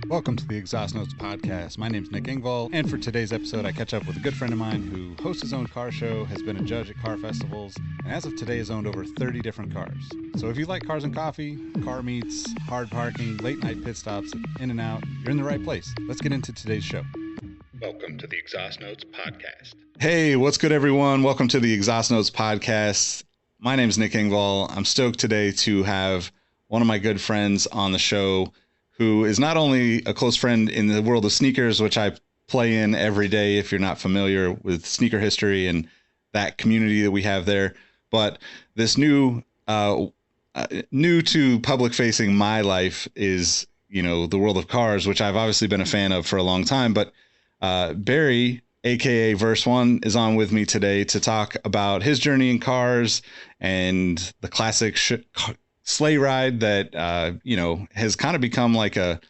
Welcome to the Exhaust Notes podcast. My name's Nick Engvall, and for today's episode, I catch up with a good friend of mine who hosts his own car show, has been a judge at car festivals, and as of today has owned over 30 different cars. So if you like cars and coffee, car meets, hard parking, late night pit stops, in and out, you're in the right place. Let's get into today's show. Welcome to the Exhaust Notes podcast. Hey, what's good, everyone? Welcome to the Exhaust Notes podcast. My name's Nick Engvall. I'm stoked today to have one of my good friends on the show who is not only a close friend in the world of sneakers, which I play in every day if you're not familiar with sneaker history and that community that we have there, but this new to public facing my life is, the world of cars, which I've obviously been a fan of for a long time. But Barry, aka VerseOne, is on with me today to talk about his journey in cars and the classic sleigh ride that, has kind of become like a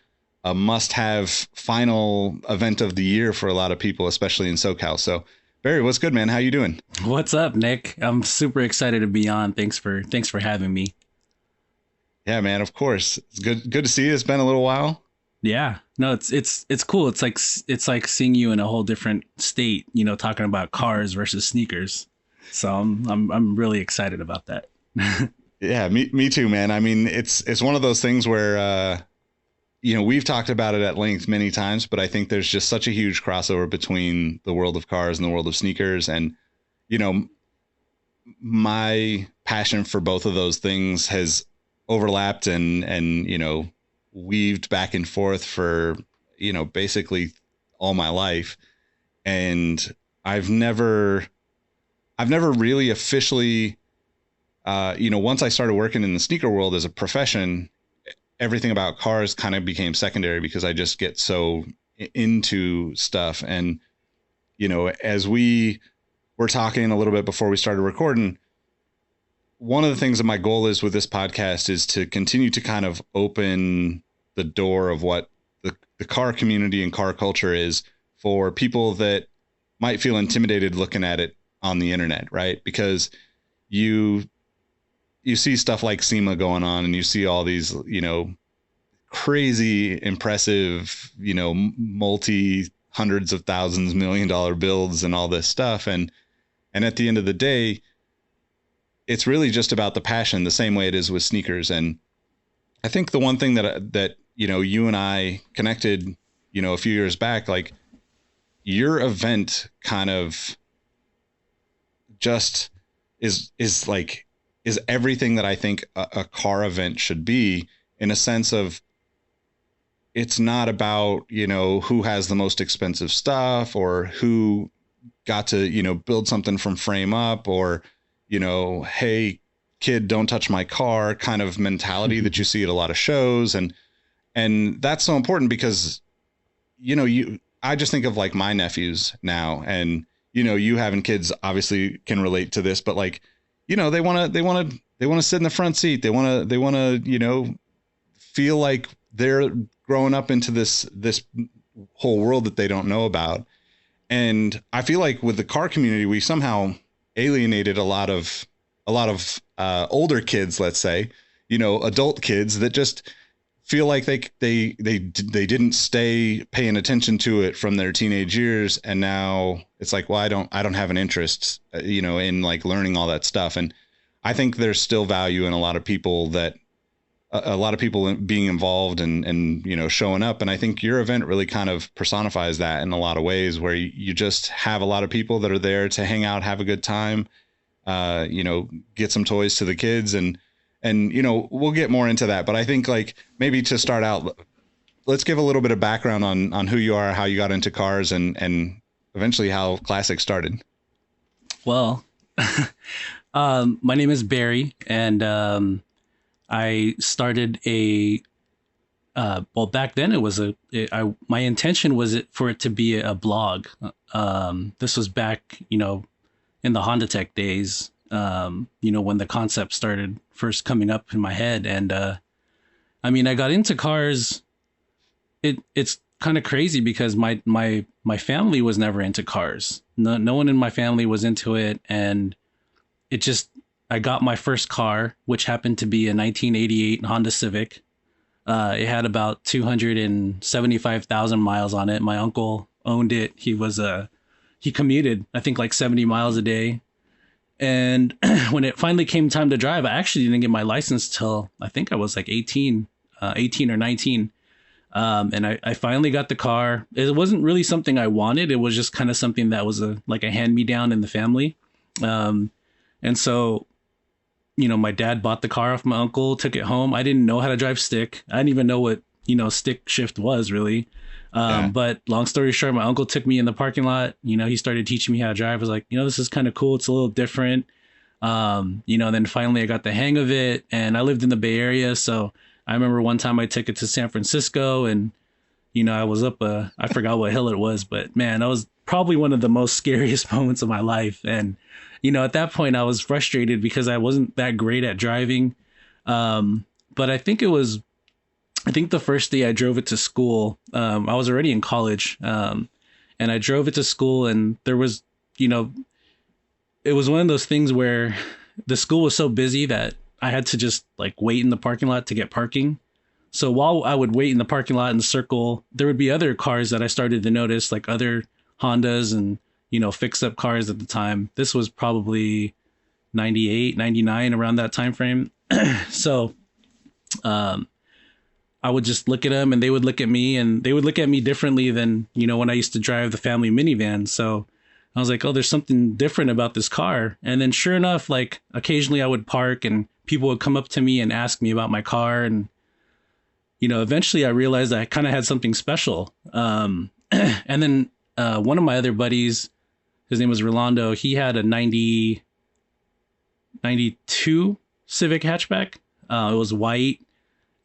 must-have final event of the year for a lot of people, especially in SoCal. So, Barry, what's good, man? How you doing? What's up, Nick? I'm super excited to be on. Thanks for having me. Yeah, man. Of course. It's good to see you. It's been a little while. Yeah. No, it's cool. It's like seeing you in a whole different state. Talking about cars versus sneakers. So I'm really excited about that. Yeah, me too, man. I mean, it's one of those things where, we've talked about it at length many times, but I think there's just such a huge crossover between the world of cars and the world of sneakers. And, my passion for both of those things has overlapped and weaved back and forth for, basically all my life. And I've never really officially, once I started working in the sneaker world as a profession, everything about cars kind of became secondary because I just get so into stuff. And, as we were talking a little bit before we started recording, one of the things that my goal is with this podcast is to continue to kind of open the door of what the car community and car culture is for people that might feel intimidated looking at it on the internet, right? Because you see stuff like SEMA going on and you see all these, crazy impressive, multi hundreds of thousands, $1 million builds and all this stuff. And at the end of the day, it's really just about the passion, the same way it is with sneakers. And I think the one thing that you and I connected, a few years back, like your event kind of just is everything that I think a car event should be, in a sense of it's not about, who has the most expensive stuff or who got to, build something from frame up or, hey, kid, don't touch my car kind of mentality that you see at a lot of shows. And that's so important because, I just think of like my nephews now and, you having kids obviously can relate to this, but like, they want to sit in the front seat. They want to, feel like they're growing up into this whole world that they don't know about. And I feel like with the car community, we somehow alienated a lot of older kids, let's say, adult kids that just feel like they didn't stay paying attention to it from their teenage years. And now it's like, well, I don't have an interest, in like learning all that stuff. And I think there's still value in a lot of people being involved and showing up. And I think your event really kind of personifies that in a lot of ways, where you just have a lot of people that are there to hang out, have a good time, get some toys to the kids and we'll get more into that. But I think like maybe to start out, let's give a little bit of background on who you are, how you got into cars and eventually how Classick started. Well, my name is Barry and, I started back then it was my intention was for it to be a blog. This was back, in the Honda Tech days, when the concept started first coming up in my head. And, I got into cars. It's kind of crazy because my family was never into cars. No one in my family was into it. And it just, I got my first car, which happened to be a 1988 Honda Civic. It had about 275,000 miles on it. My uncle owned it. He commuted, I think, like 70 miles a day. And when it finally came time to drive, I actually didn't get my license till I think I was like 18 or 19. And I finally got the car. It wasn't really something I wanted. It was just kind of something that was like a hand me down in the family. And so, my dad bought the car off my uncle, took it home. I didn't know how to drive stick. I didn't even know what, stick shift was really. But long story short, my uncle took me in the parking lot. He started teaching me how to drive. I was like, this is kind of cool. It's a little different. Then finally I got the hang of it, and I lived in the Bay Area. So I remember one time I took it to San Francisco, and, I was up I forgot what hill it was, but man, that was probably one of the most scariest moments of my life. And, at that point I was frustrated because I wasn't that great at driving. But I think the first day I drove it to school, I was already in college, and I drove it to school, and there was, it was one of those things where the school was so busy that I had to just like wait in the parking lot to get parking. So while I would wait in the parking lot and circle, there would be other cars that I started to notice, like other Hondas and, fix up cars at the time. This was probably 98, 99, around that time frame. So, I would just look at them, and they would look at me, and they would look at me differently than, when I used to drive the family minivan. So I was like, oh, there's something different about this car. And then sure enough, like occasionally I would park and people would come up to me and ask me about my car. And, eventually I realized I kind of had something special. And then one of my other buddies, his name was Rolando. He had a 92 Civic hatchback. It was white.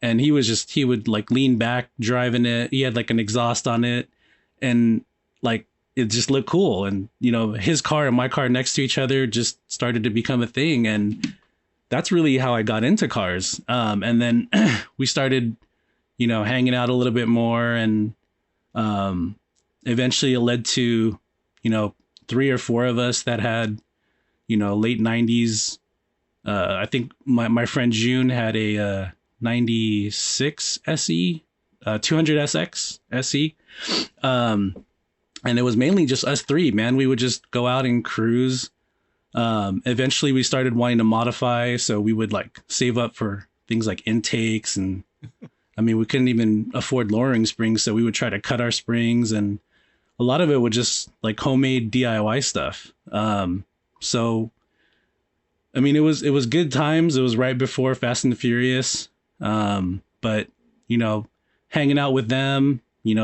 And he would like lean back driving it. He had like an exhaust on it, and like it just looked cool. And, his car and my car next to each other just started to become a thing. And that's really how I got into cars. And then we started, hanging out a little bit more. And eventually it led to, 3 or 4 of us that had, late 90s. I think my friend June had a 96 SE, 200 SX SE. And it was mainly just us 3, man. We would just go out and cruise. Eventually we started wanting to modify. So we would like save up for things like intakes. And we couldn't even afford lowering springs. So we would try to cut our springs, and a lot of it was just like homemade DIY stuff. So, it was good times. It was right before Fast and the Furious. But, hanging out with them,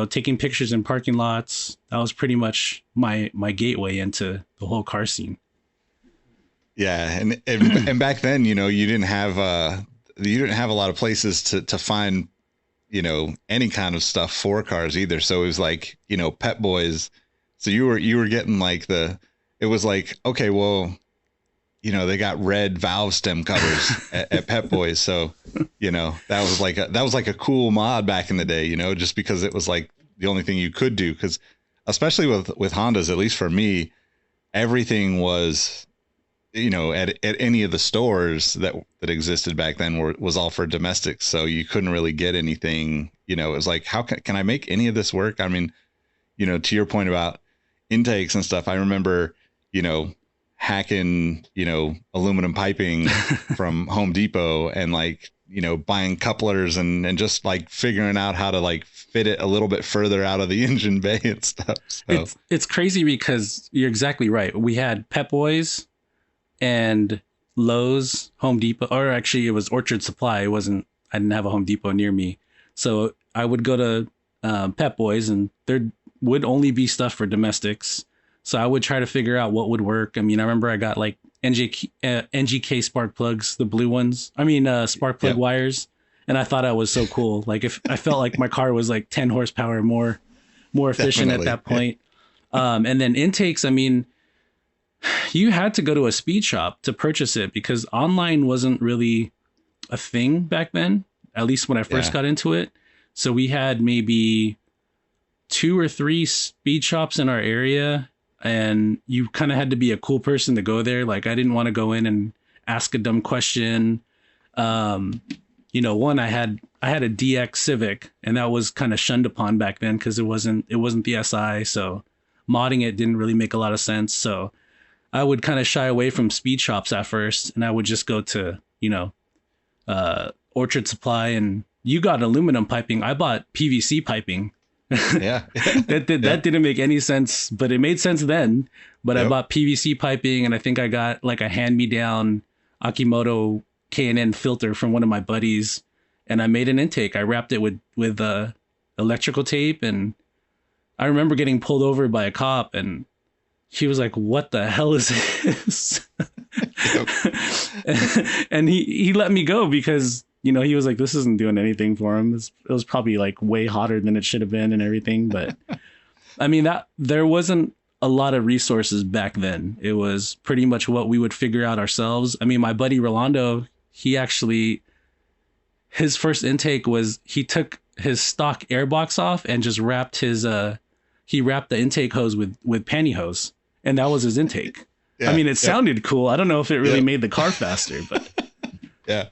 taking pictures in parking lots, that was pretty much my gateway into the whole car scene. Yeah. And back then, you didn't have a lot of places to find, any kind of stuff for cars either. So it was like, Pep Boys. So you were getting like it was like, okay, well, they got red valve stem covers at Pep Boys. So, that was like a cool mod back in the day, just because it was like the only thing you could do. Cause especially with Hondas, at least for me, everything was, at any of the stores that existed back then was all for domestics. So you couldn't really get anything, it was like, how can I make any of this work? To your point about intakes and stuff, I remember, hacking, aluminum piping from Home Depot, and like, buying couplers and just like figuring out how to like fit it a little bit further out of the engine bay and stuff. So it's crazy because you're exactly right. We had Pep Boys and Lowe's, Home Depot, or actually it was Orchard Supply. I didn't have a Home Depot near me. So I would go to Pep Boys, and there would only be stuff for domestics. So I would try to figure out what would work. I remember I got like NGK spark plugs, the blue ones. Spark plug wires. And I thought I was so cool. Like if I felt like my car was like 10 horsepower more efficient at that point. And then intakes, you had to go to a speed shop to purchase it because online wasn't really a thing back then, at least when I first got into it. So we had maybe 2 or 3 speed shops in our area, and you kind of had to be a cool person to go there. Like I didn't want to go in and ask a dumb question. one, I had a DX Civic, and that was kind of shunned upon back then because it wasn't the SI, so modding it didn't really make a lot of sense. So I would kind of shy away from speed shops at first, and I would just go to Orchard Supply, and you got aluminum piping. I bought PVC piping. Yeah. That didn't make any sense, but it made sense then. But Yep. I bought PVC piping, and I think I got like a hand-me-down Akimoto K&N filter from one of my buddies, and I made an intake. I wrapped it with electrical tape, and I remember getting pulled over by a cop, and he was like, "What the hell is this?" And he let me go because he was like, "This isn't doing anything for him." It was probably like way hotter than it should have been and everything. But I mean, that there wasn't a lot of resources back then. It was pretty much what we would figure out ourselves. I mean, my buddy Rolando, his first intake was he took his stock airbox off and just wrapped the intake hose with pantyhose, and that was his intake. Yeah, I mean, it sounded cool. I don't know if it really made the car faster, but yeah.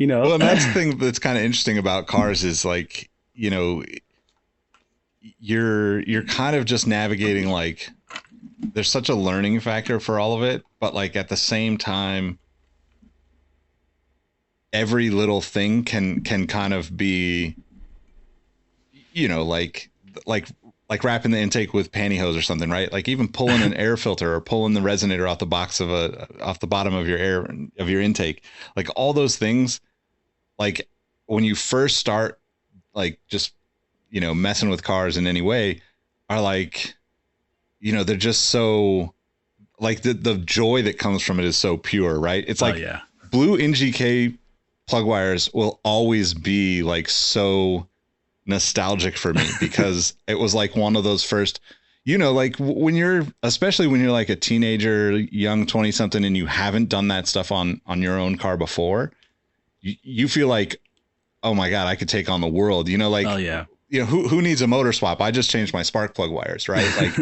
Well, and that's the thing that's kind of interesting about cars is like, you're kind of just navigating, like, there's such a learning factor for all of it, but like at the same time, every little thing can kind of be, like wrapping the intake with pantyhose or something, right? Like even pulling an air filter or pulling the resonator off the bottom of your intake, like all those things, like when you first start, like just, messing with cars in any way, are like, they're just so, like the joy that comes from it is so pure, right? It's like blue NGK plug wires will always be like so nostalgic for me because it was like one of those first, like especially when you're like a teenager, young 20 something, and you haven't done that stuff on your own car before, you feel like, oh my God, I could take on the world, like, oh yeah. Who needs a motor swap? I just changed my spark plug wires, right? Like,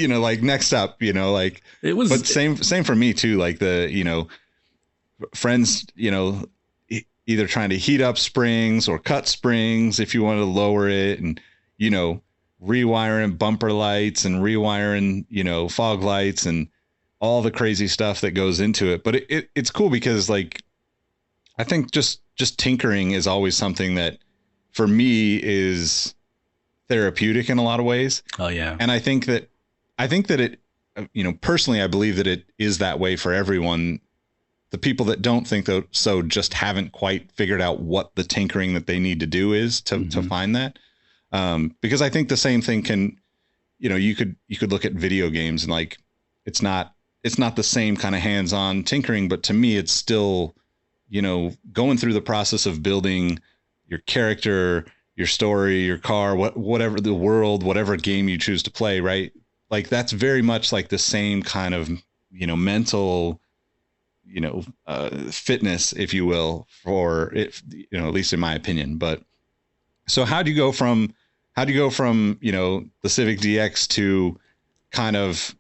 like next up, like it was, but same for me too. Like friends, either trying to heat up springs or cut springs if you want to lower it, and rewiring bumper lights and rewiring fog lights and all the crazy stuff that goes into it. But it's cool because, like, I think just tinkering is always something that for me is therapeutic in a lot of ways. Oh yeah. And I think that it, personally, I believe that it is that way for everyone. The people that don't think so just haven't quite figured out what the tinkering that they need to do is to find that. Because I think the same thing can, you could look at video games and like, it's not the same kind of hands-on tinkering, but to me, it's still, going through the process of building your character, your story, your car, whatever the world, whatever game you choose to play. Right. Like that's very much like the same kind of, mental, fitness, if you will, for it, at least in my opinion. But so how do you go from, the Civic DX to kind of,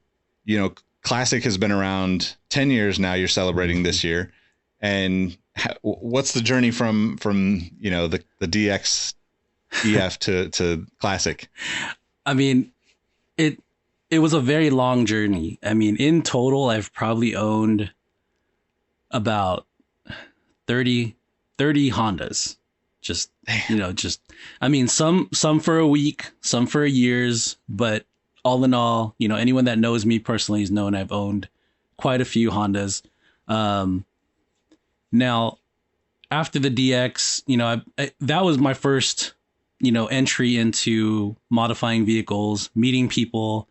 Classic has been around 10 years now, you're celebrating this year. And what's the journey from, the DX EF to Classic? I mean, it was a very long journey. I mean, in total, I've probably owned about 30 Hondas. Just, I mean, some for a week, some for years, but all in all, anyone that knows me personally has known I've owned quite a few Hondas. Now, after the DX, that was my first, entry into modifying vehicles, meeting people.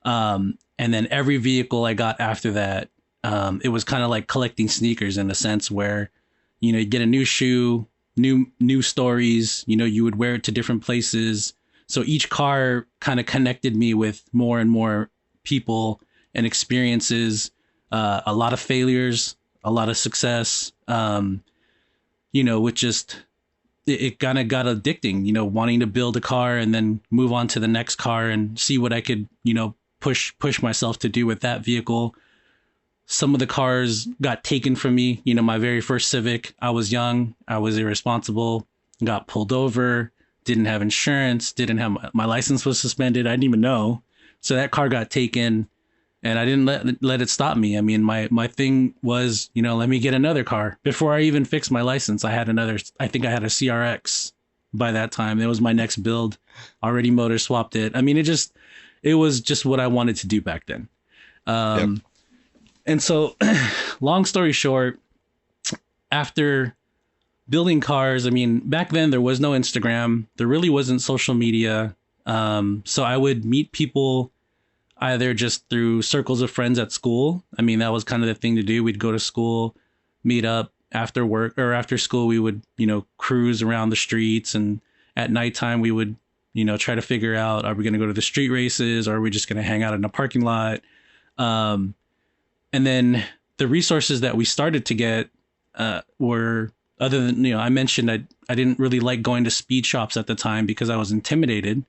And then every vehicle I got after that, it was kind of like collecting sneakers in a sense where, you get a new shoe, new stories, you would wear it to different places. So each car kind of connected me with more and more people and experiences, a lot of failures, a lot of success, which just, it kind of got addicting, wanting to build a car and then move on to the next car and see what I could, push myself to do with that vehicle. some of the cars got taken from me. You know, my very first Civic, I was young, I was irresponsible, got pulled over, didn't have insurance, didn't have my license was suspended. I didn't even know. So that car got taken, and I didn't let it stop me. I mean, my thing was, you know, let me get another car. Before I even fixed my license, I think I had a CRX by that time. It was my next build, already motor swapped it. I mean, it was just what I wanted to do back then. Yep. And so, long story short, after building cars, I mean, back then there was no Instagram. There really wasn't social media. So I would meet people either just through circles of friends at school. I mean, that was kind of the thing to do. We'd go to school, meet up after work or after school. We would, you know, cruise around the streets, and at nighttime we would, you know, try to figure out, are we going to go to the street races, or are we just going to hang out in a parking lot? And then the resources that we started to get were, other than, you know, I mentioned I didn't really like going to speed shops at the time because I was intimidated.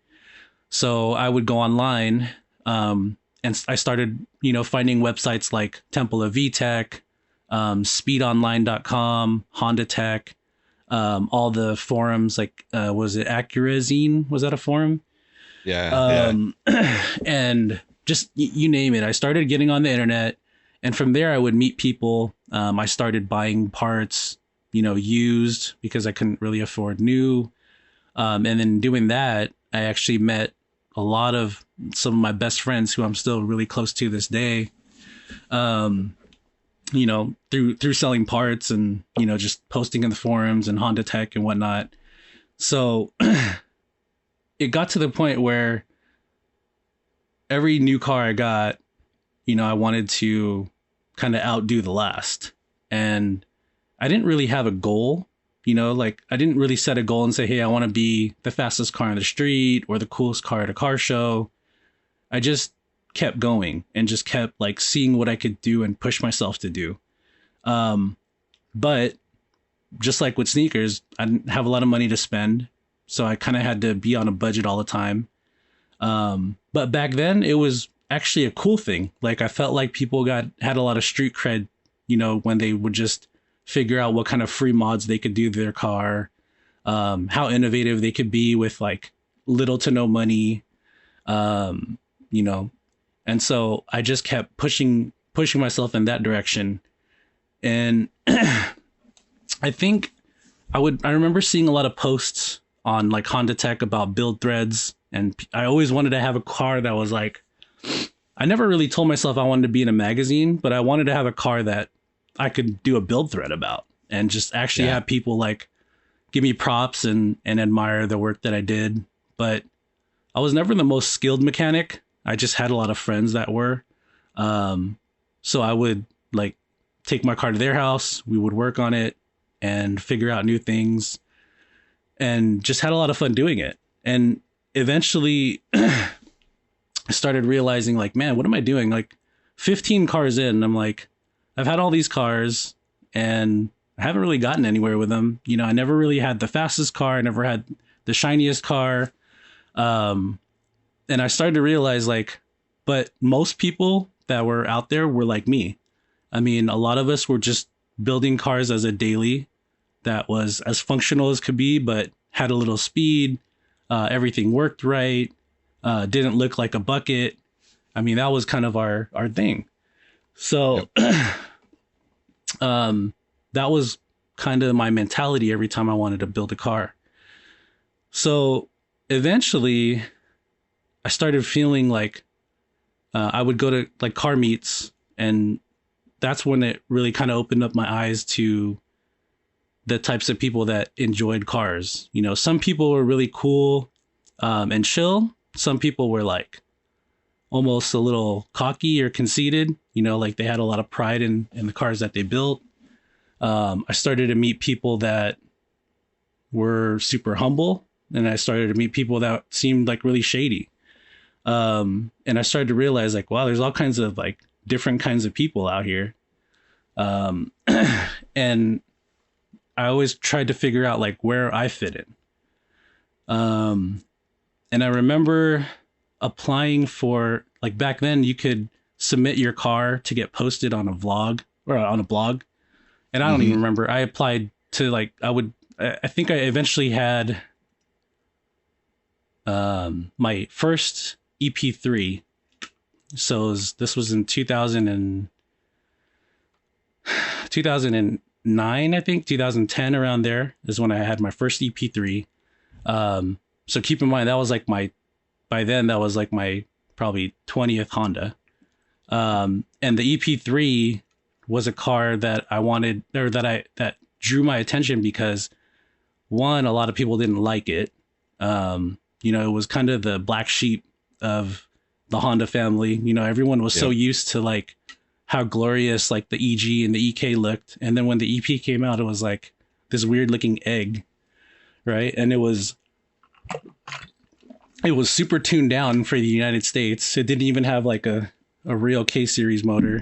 So I would go online, and I started, you know, finding websites like Temple of VTech, speedonline.com, Honda Tech, all the forums like, was it Accurazine? Was that a forum? Yeah. And just you name it. I started getting on the internet, and from there I would meet people. I started buying parts, you know, used, because I couldn't really afford new. And then doing that, I actually met a lot of some of my best friends who I'm still really close to this day. You know, through selling parts and, you know, just posting in the forums and Honda Tech and whatnot. So it got to the point where every new car I got, you know, I wanted to kind of outdo the last. And I didn't really have a goal, you know, like I didn't really set a goal and say, hey, I want to be the fastest car on the street or the coolest car at a car show. I just kept going and just kept like seeing what I could do and push myself to do. But just like with sneakers, I didn't have a lot of money to spend. So I kind of had to be on a budget all the time. But back then it was actually a cool thing. Like I felt like people had a lot of street cred, you know, when they would just figure out what kind of free mods they could do to their car, how innovative they could be with like little to no money, you know. And so I just kept pushing myself in that direction. And I think I remember seeing a lot of posts on like Honda Tech about build threads. And I always wanted to have a car that was like, I never really told myself I wanted to be in a magazine, but I wanted to have a car that I could do a build thread about and just actually have people like give me props and admire the work that I did. But I was never the most skilled mechanic. I just had a lot of friends that were. So I would like take my car to their house. We would work on it and figure out new things, and just had a lot of fun doing it. And eventually I started realizing like, man, what am I doing? Like 15 cars in, I'm like, I've had all these cars and I haven't really gotten anywhere with them. You know, I never really had the fastest car. I never had the shiniest car. And I started to realize like, but most people that were out there were like me. I mean, a lot of us were just building cars as a daily that was as functional as could be, but had a little speed. Everything worked right. Didn't look like a bucket. I mean, that was kind of our thing. So, that was kind of my mentality every time I wanted to build a car. So eventually I started feeling like, I would go to like car meets, and that's when it really kind of opened up my eyes to the types of people that enjoyed cars. You know, some people were really cool, and chill. Some people were like almost a little cocky or conceited, you know, like they had a lot of pride in the cars that they built. I started to meet people that were super humble, and I started to meet people that seemed like really shady. And I started to realize like, wow, there's all kinds of like different kinds of people out here. And I always tried to figure out like where I fit in. And I remember applying for, like back then you could submit your car to get posted on a vlog or on a blog. And I don't even remember. I applied to like, I think I eventually had my first EP3. So this was in 2009, I think 2010, around there is when I had my first EP3. So keep in mind, that was like by then that was like my probably 20th Honda. And the EP3 was a car that I wanted, or that drew my attention because, one, a lot of people didn't like it. It was kind of the black sheep of the Honda family. Everyone was so used to like how glorious like the EG and the EK looked. And then when the EP came out, it was like this weird looking egg, right? And it was super tuned down for the United States. It didn't even have like a real K series motor,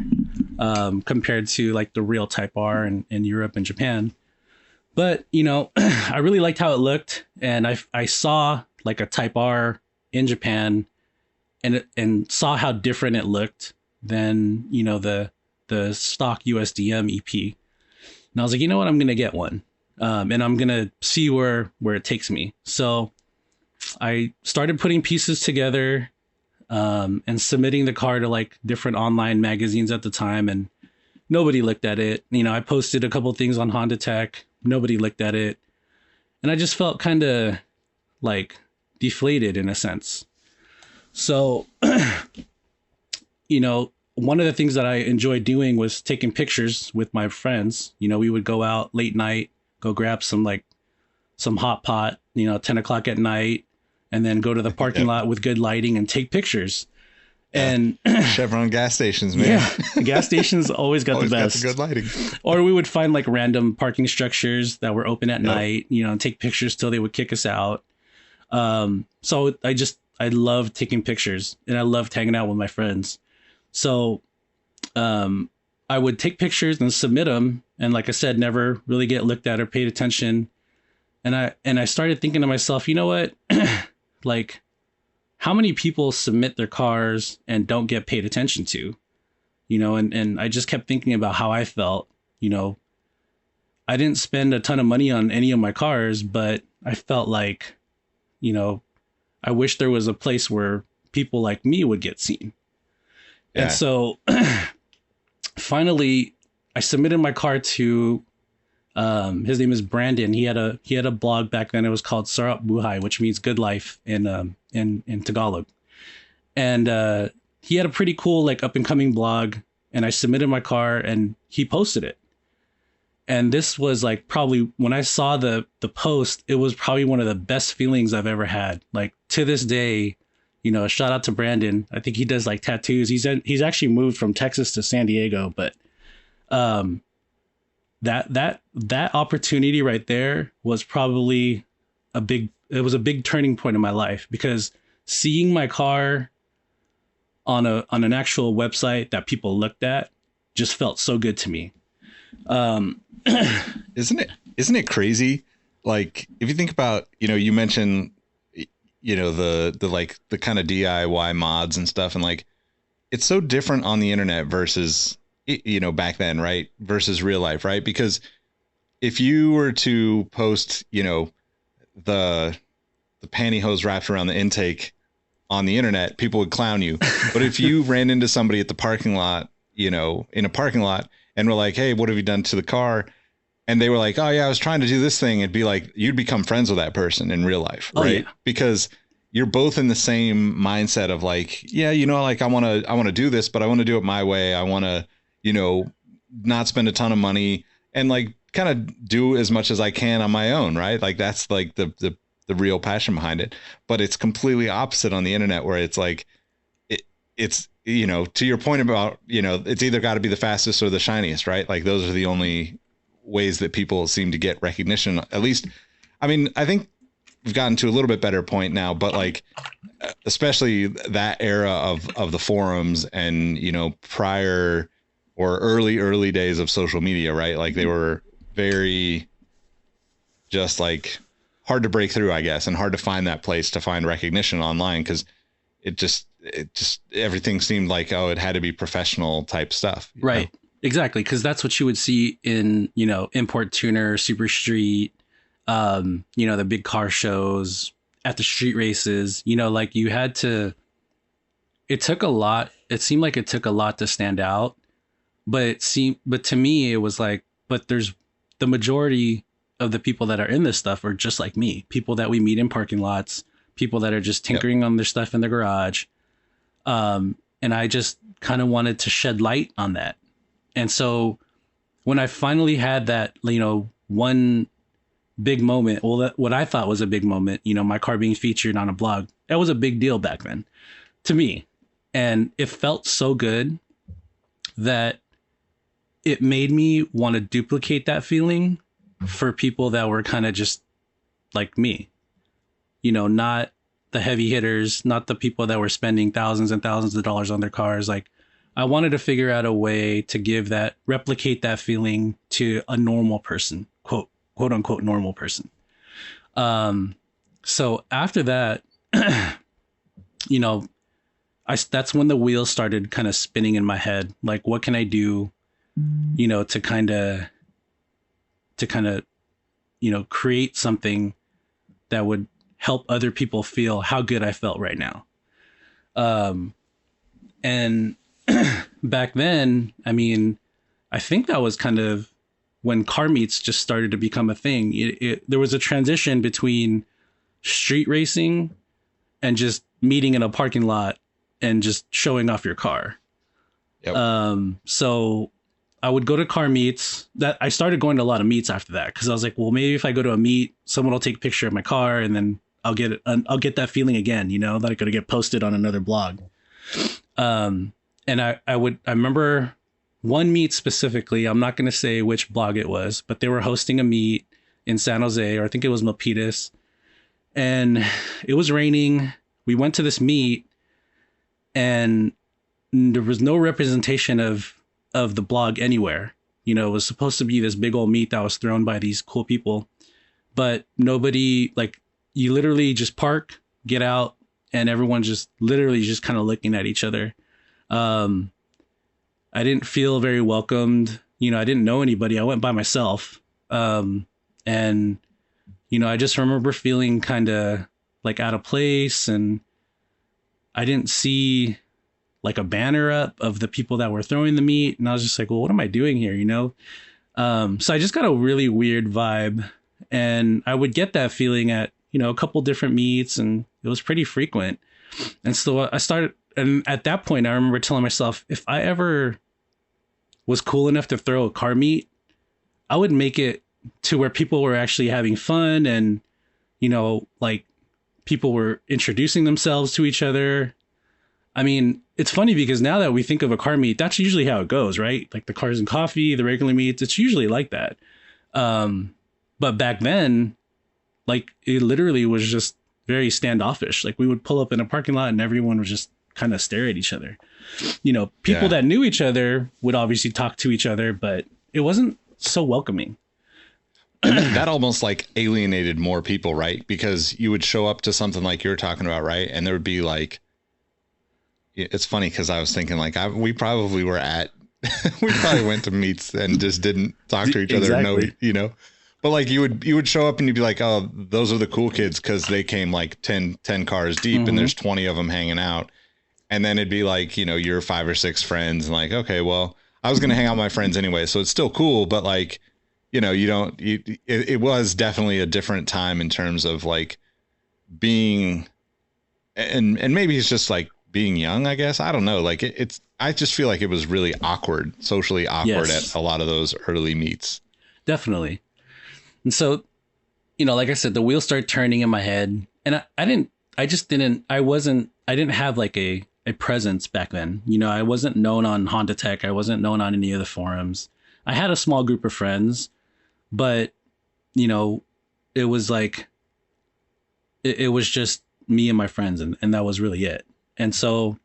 compared to like the real Type R in Europe and Japan. But, I really liked how it looked. And I saw like a Type R in Japan and saw how different it looked than, the stock USDM EP. And I was like, you know what, I'm going to get one. And I'm going to see where it takes me. So I started putting pieces together, and submitting the car to like different online magazines at the time, and nobody looked at it. I posted a couple things on Honda Tech. Nobody looked at it. And I just felt kind of like deflated in a sense. So, one of the things that I enjoyed doing was taking pictures with my friends. We would go out late night, go grab some hot pot, 10 o'clock at night, and then go to the parking lot with good lighting and take pictures. And Chevron gas stations, man. Yeah, gas stations always got the best. Got the good lighting. Or we would find like random parking structures that were open at night, and take pictures till they would kick us out. So I loved taking pictures, and I loved hanging out with my friends. So I would take pictures and submit them, and like I said, never really get looked at or paid attention. And I started thinking to myself, you know what? Like, how many people submit their cars and don't get paid attention to? And I just kept thinking about how I felt. I didn't spend a ton of money on any of my cars, but I felt like, I wish there was a place where people like me would get seen. Yeah. And so finally I submitted my car to, his name is Brandon. He had a blog back then. It was called Sarap Buhay, which means good life in Tagalog. And he had a pretty cool like up and coming blog, and I submitted my car and he posted it. And this was like, probably when I saw the post, it was probably one of the best feelings I've ever had. Like to this day, shout out to Brandon. I think he does like tattoos. He's actually moved from Texas to San Diego, but that opportunity right there was probably a big turning point in my life, because seeing my car on an actual website that people looked at just felt so good to me. Isn't it crazy? Like, if you think about, you mentioned, the kind of DIY mods and stuff, and like, it's so different on the internet versus, back then, right? Versus real life, right? Because if you were to post, the pantyhose wrapped around the intake on the internet, people would clown you. But if you ran into somebody at the parking lot, in a parking lot, and were like, hey, what have you done to the car? And they were like, oh yeah, I was trying to do this thing. It'd be like, you'd become friends with that person in real life. Right. Oh, yeah. Because you're both in the same mindset of like, yeah, like I want to do this, but I want to do it my way. I want to, not spend a ton of money and like kind of do as much as I can on my own. Right. Like that's like the real passion behind it. But it's completely opposite on the internet, where it's like, it's, to your point about, it's either got to be the fastest or the shiniest, right? Like those are the only ways that people seem to get recognition. At least, I mean, I think we've gotten to a little bit better point now, but like, especially that era of the forums and, prior or early days of social media, right? Like they were very just like hard to break through, I guess, and hard to find that place to find recognition online. 'Cause it just, everything seemed like, oh, it had to be professional type stuff. Right. Know? Exactly. Because that's what you would see in, Import Tuner, Super Street, the big car shows, at the street races, like you had to, it took a lot. It seemed like it took a lot to stand out, but to me, it was like, but there's the majority of the people that are in this stuff are just like me, people that we meet in parking lots, people that are just tinkering on their stuff in the garage. And I just kind of wanted to shed light on that. And so when I finally had that, one big moment, well, what I thought was a big moment, my car being featured on a blog, that was a big deal back then to me. And it felt so good that it made me want to duplicate that feeling for people that were kind of just like me, not the heavy hitters, not the people that were spending thousands and thousands of dollars on their cars. Like, I wanted to figure out a way to replicate that feeling to a normal person, quote unquote normal person. So after that, that's when the wheels started kind of spinning in my head. Like, what can I do, to kind of, create something that would help other people feel how good I felt right now. And back then, I mean, I think that was kind of when car meets just started to become a thing. There was a transition between street racing and just meeting in a parking lot and just showing off your car. Yep. So I would go to car meets. That I started going to a lot of meets after that, because I was like, well, maybe if I go to a meet, someone will take a picture of my car, and then I'll get that feeling again, that I could get posted on another blog. And I remember one meet specifically. I'm not going to say which blog it was, but they were hosting a meet in San Jose, or I think it was Milpitas, and it was raining. We went to this meet, and there was no representation of the blog anywhere. It was supposed to be this big old meet that was thrown by these cool people, but nobody, like, you literally just park, get out, and everyone just literally just kind of looking at each other. I didn't feel very welcomed. I didn't know anybody. I went by myself. And, I just remember feeling kind of like out of place, and I didn't see like a banner up of the people that were throwing the meat. And I was just like, well, what am I doing here? So I just got a really weird vibe, and I would get that feeling at, a couple different meets, and it was pretty frequent. And so I started, and at that point, I remember telling myself, if I ever was cool enough to throw a car meet, I would make it to where people were actually having fun, and, like, people were introducing themselves to each other. I mean, it's funny because now that we think of a car meet, that's usually how it goes, right? Like the Cars and Coffee, the regular meets, it's usually like that. But back then, like, it literally was just very standoffish. Like, we would pull up in a parking lot and everyone would just kind of stare at each other. People that knew each other would obviously talk to each other, but it wasn't so welcoming. That almost like alienated more people, right? Because you would show up to something like you're talking about, right? And there would be like, it's funny because I was thinking like we probably were at, we probably went to meets and just didn't talk to each other. Exactly. No, but like you would show up and you'd be like, oh, those are the cool kids, because they came like 10 cars deep, mm-hmm. and there's 20 of them hanging out. And then it'd be like, your 5 or 6 friends, and like, okay, well, I was going to hang out with my friends anyway, so it's still cool. But like, it was definitely a different time in terms of like being, and maybe it's just like being young, I guess. I don't know. Like I just feel like it was really awkward, socially awkward, yes, at a lot of those early meets. Definitely. And so, like I said, the wheels started turning in my head, and I didn't have like a presence back then. I wasn't known on Honda Tech. I wasn't known on any of the forums. I had a small group of friends, but, it was like, it was just me and my friends, and that was really it. And so,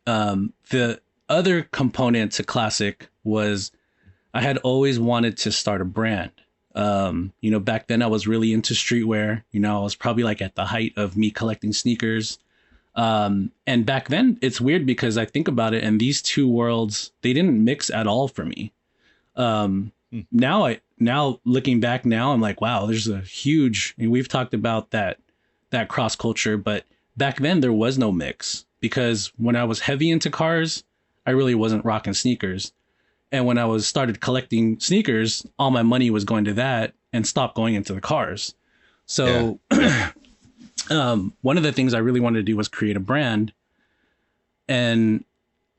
the other component to Classick was I had always wanted to start a brand. Back then I was really into streetwear. I was probably like at the height of me collecting sneakers. And back then it's weird because I think about it and these two worlds, they didn't mix at all for me. Now looking back now, I'm like, wow, there's a huge, and we've talked about that cross culture, but back then there was no mix because when I was heavy into cars, I really wasn't rocking sneakers. And when I was started collecting sneakers, all my money was going to that and stopped going into the cars. So one of the things I really wanted to do was create a brand. And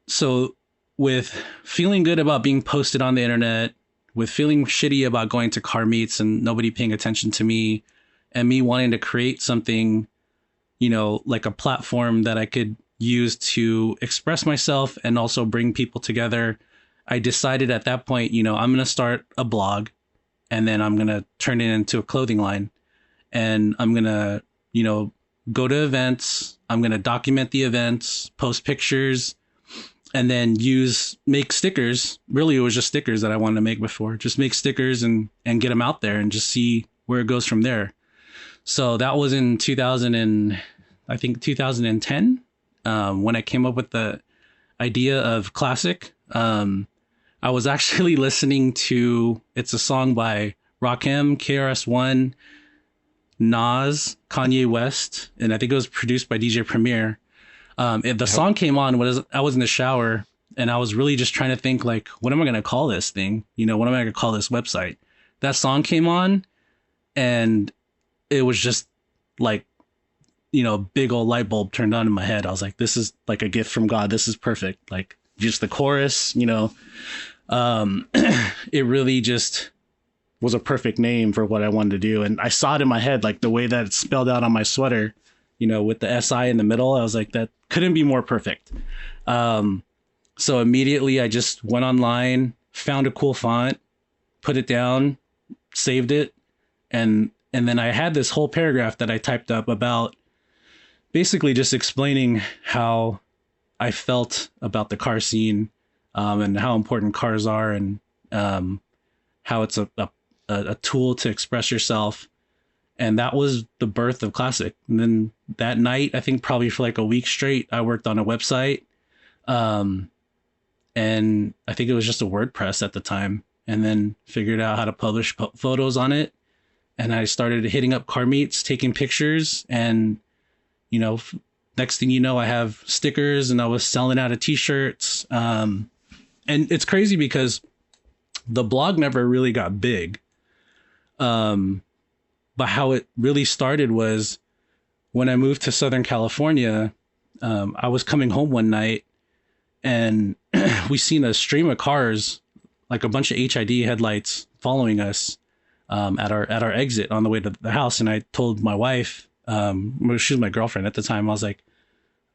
so with feeling good about being posted on the internet, with feeling shitty about going to car meets and nobody paying attention to me, and me wanting to create something, you know, like a platform that I could use to express myself and also bring people together, I decided at that point, you know, I'm going to start a blog and then I'm going to turn it into a clothing line. And I'm going to, you know, go to events. I'm going to document the events, post pictures, and then make stickers. Really, it was just stickers that I wanted to make before. Just make stickers and get them out there and just see where it goes from there. So that was in 2010, when I came up with the idea of Classick. I was actually listening to, it's a song by Rakim, KRS-One, Nas, Kanye West, and I think it was produced by DJ Premier. The song came on when I was in the shower, and I was really just trying to think, like, what am I going to call this thing? You know, what am I going to call this website? That song came on, and it was just like, you know, big old light bulb turned on in my head. I was like, this is like a gift from God. This is perfect. Like, just the chorus, you know, it really just was a perfect name for what I wanted to do. And I saw it in my head, like the way that it's spelled out on my sweater, you know, with the SI in the middle. I was like, that couldn't be more perfect. So immediately I just went online, found a cool font, put it down, saved it. And then I had this whole paragraph that I typed up about basically just explaining how I felt about the car scene, and how important cars are, and how it's a tool to express yourself. And that was the birth of Classick. And then that night, I think probably for like a week straight, I worked on a website. And I think it was just a WordPress at the time, and then figured out how to publish photos on it. And I started hitting up car meets, taking pictures, and, you know, next thing you know, I have stickers and I was selling out of t-shirts. And it's crazy because the blog never really got big. But how it really started was when I moved to Southern California. I was coming home one night and we seen a stream of cars, like a bunch of HID headlights following us at our exit on the way to the house. And I told my wife, she was my girlfriend at the time, I was like,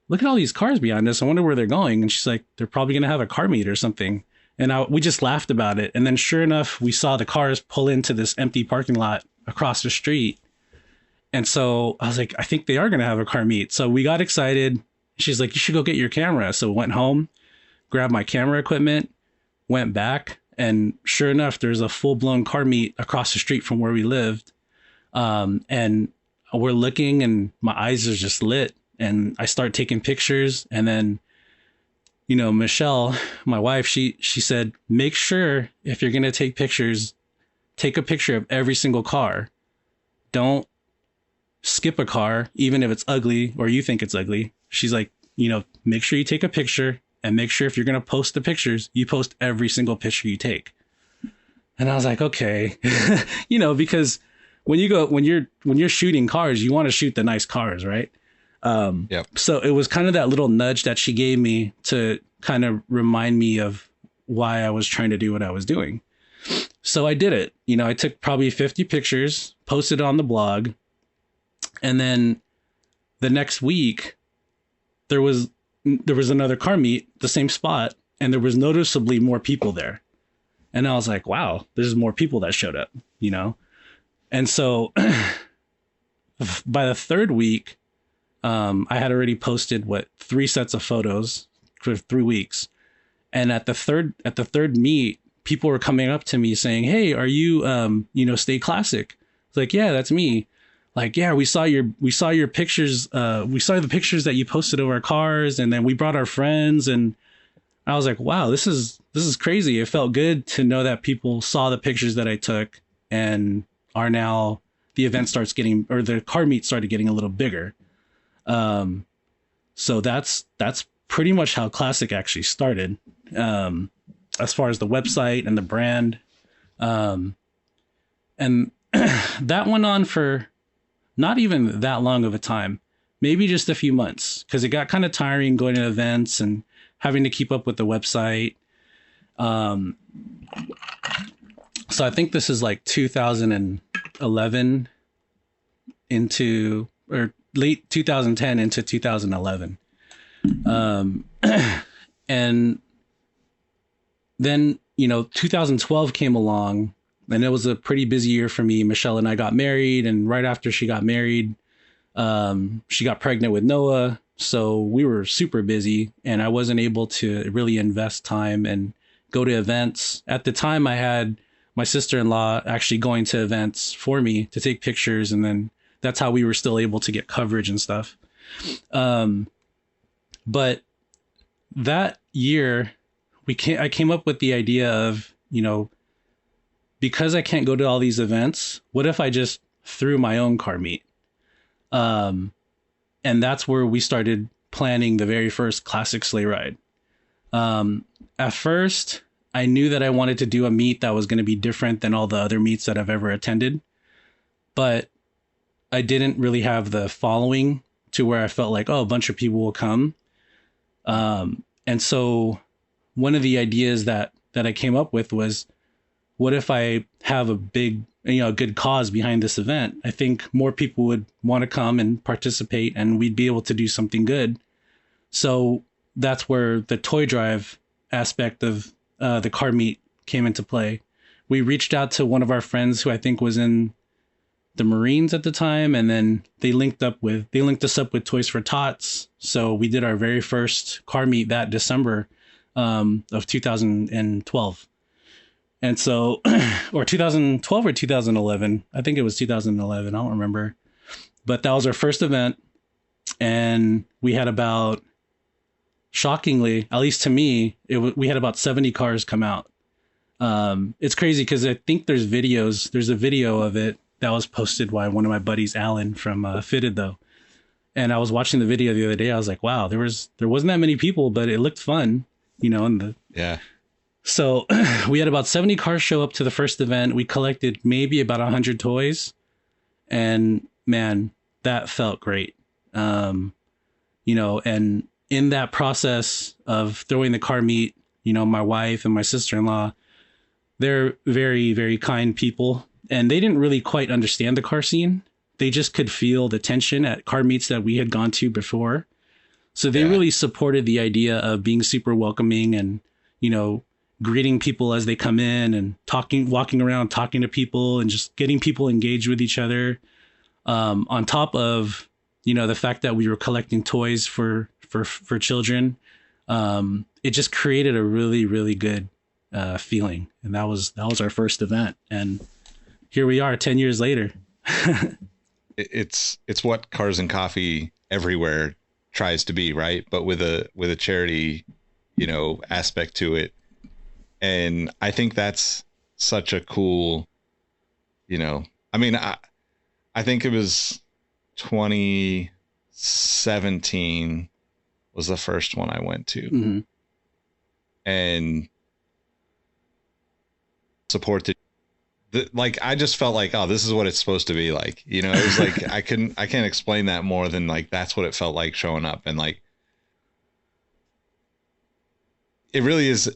look at all these cars behind us. I wonder where they're going. And she's like, they're probably going to have a car meet or something. And we just laughed about it. And then sure enough, we saw the cars pull into this empty parking lot across the street. And so I was like, I think they are going to have a car meet. So we got excited. She's like, you should go get your camera. So we went home, grabbed my camera equipment, went back. And sure enough, there's a full blown car meet across the street from where we lived. And we're looking and my eyes are just lit. And I start taking pictures. And then, you know, Michelle, my wife, she said, make sure if you're going to take pictures, take a picture of every single car. Don't skip a car, even if it's ugly or you think it's ugly. She's like, you know, make sure you take a picture, and make sure if you're going to post the pictures, you post every single picture you take. And I was like, okay, you know, because when you're shooting cars, you want to shoot the nice cars, right? Yep. So it was kind of that little nudge that she gave me to kind of remind me of why I was trying to do what I was doing. So I did it. You know, I took probably 50 pictures, posted on the blog. And then the next week there was another car meet, the same spot, and there was noticeably more people there. And I was like, wow, there's more people that showed up, you know? And so by the third week, I had already posted 3 sets of photos for 3 weeks. And at the third meet, people were coming up to me saying, hey, are you, Stay Classick? It's like, yeah, that's me. like, yeah, we saw your pictures. We saw the pictures that you posted of our cars, and then we brought our friends. And I was like, wow, this is crazy. It felt good to know that people saw the pictures that I took and are now the event starts getting, or the car meet started getting a little bigger. So that's pretty much how Classic actually started. As far as the website and the brand. And that went on for not even that long of a time, maybe just a few months, because it got kind of tiring going to events and having to keep up with the website. So I think this is like 2011 into, or late 2010 into 2011. And then, 2012 came along, and it was a pretty busy year for me. Michelle and I got married, and right after she got married, she got pregnant with Noah. So we were super busy, and I wasn't able to really invest time and go to events. At the time, I had my sister-in-law actually going to events for me to take pictures, and then that's how we were still able to get coverage and stuff. But that year, I came up with the idea of, because I can't go to all these events, what if I just threw my own car meet? And that's where we started planning the very first Classick Sleigh Ride. At first, I knew that I wanted to do a meet that was going to be different than all the other meets that I've ever attended, but I didn't really have the following to where I felt like, oh, a bunch of people will come. And so one of the ideas that I came up with was, what if I have a big, good cause behind this event? I think more people would want to come and participate, and we'd be able to do something good. So that's where the toy drive aspect of the car meet came into play. We reached out to one of our friends who I think was in the Marines at the time, and then they linked us up with Toys for Tots. So we did our very first car meet that December of 2012. And so, or 2012 or 2011, I think it was 2011. I don't remember, but that was our first event. And we had about, shockingly, at least to me, we had about 70 cars come out. It's crazy because I think there's a video of it that was posted by one of my buddies, Alan from Fitted Though. And I was watching the video the other day. I was like, wow, there wasn't that many people, but it looked fun, yeah. So we had about 70 cars show up to the first event. We collected maybe about 100 toys, and man, that felt great. And in that process of throwing the car meet, my wife and my sister-in-law, they're very, very kind people, and they didn't really quite understand the car scene. They just could feel the tension at car meets that we had gone to before. So they really supported the idea of being super welcoming and, greeting people as they come in and walking around, talking to people and just getting people engaged with each other. On top of, the fact that we were collecting toys for children. It just created a really, really good feeling. And that was our first event. And here we are 10 years later. It's what Cars and Coffee everywhere tries to be, right? But with a charity, aspect to it. And I think that's such a cool, I think it was 2017 was the first one I went to. Mm-hmm. And supported, I just felt like, oh, this is what it's supposed to be like. It was like, I can't explain that more than that's what it felt like showing up. And it really is,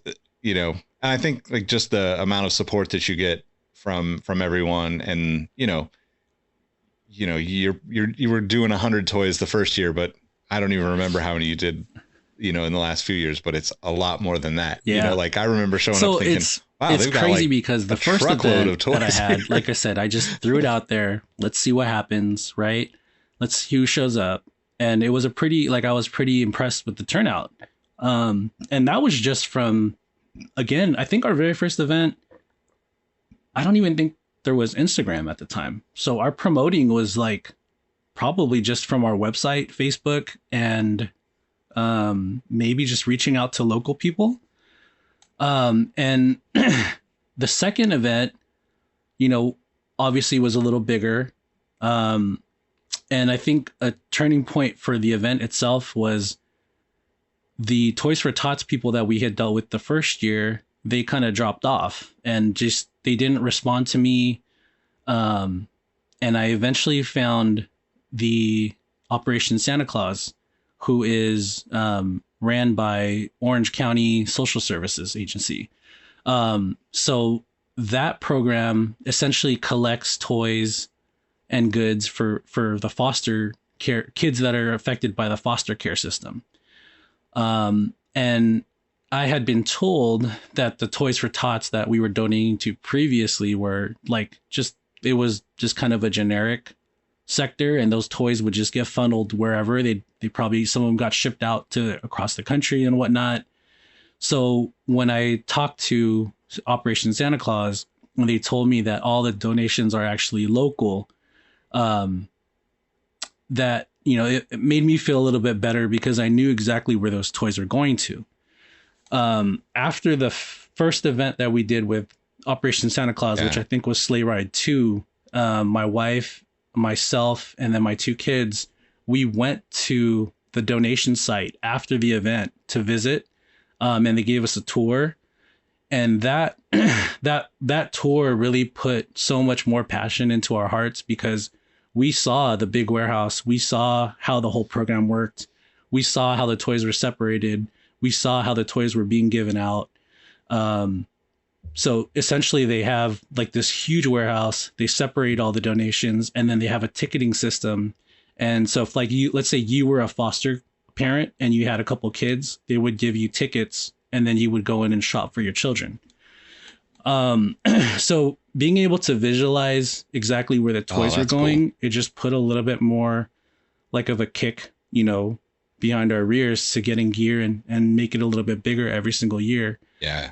and I think just the amount of support that you get from everyone, and you were doing 100 toys the first year, but I don't even remember how many you did, in the last few years, but it's a lot more than that. Yeah. I remember showing up thinking, wow, it's crazy because the first event that I had, like I said, I just threw it out there. Let's see what happens, right? Let's see who shows up. And it was I was pretty impressed with the turnout. And that was just from, again, I think our very first event, I don't even think there was Instagram at the time. So our promoting was like probably just from our website, Facebook, and maybe just reaching out to local people. And the second event, you know, obviously was a little bigger. And I think a turning point for the event itself was the Toys for Tots people that we had dealt with the first year. They kind of dropped off and just, they didn't respond to me. And I eventually found the Operation Santa Claus, who is ran by Orange County Social Services Agency. So that program essentially collects toys and goods for the foster care kids that are affected by the foster care system. And I had been told that the Toys for Tots that we were donating to previously were like it was just kind of a generic sector, and those toys would just get funneled wherever. They probably, some of them got shipped out to across the country and whatnot. So when I talked to Operation Santa Claus, when they told me that all the donations are actually local, that, you know, it made me feel a little bit better because I knew exactly where those toys are going to. After the first event that we did with Operation Santa Claus, which I think was Sleigh Ride 2, my wife, myself, and then my two kids, we went to the donation site after the event to visit, and they gave us a tour. And that tour really put so much more passion into our hearts because we saw the big warehouse. We saw how the whole program worked. We saw how the toys were separated. We saw how the toys were being given out. So essentially they have like this huge warehouse, they separate all the donations, and then they have a ticketing system. And so if like let's say you were a foster parent and you had a couple kids, they would give you tickets and then you would go in and shop for your children. So being able to visualize exactly where the toys were going, cool. It just put a little bit more like of a kick, you know, behind our rears to getting gear and make it a little bit bigger every single year. Yeah.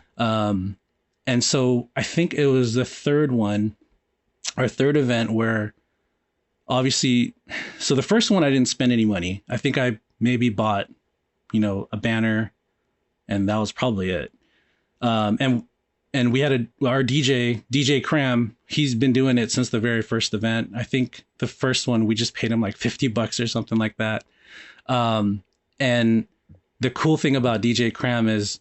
And so I think it was the third event where obviously, so the first one, I didn't spend any money. I think I maybe bought, you know, a banner, and that was probably it. And we had our DJ Cram, he's been doing it since the very first event. I think the first one, we just paid him like $50 or something like that. And the cool thing about DJ Cram is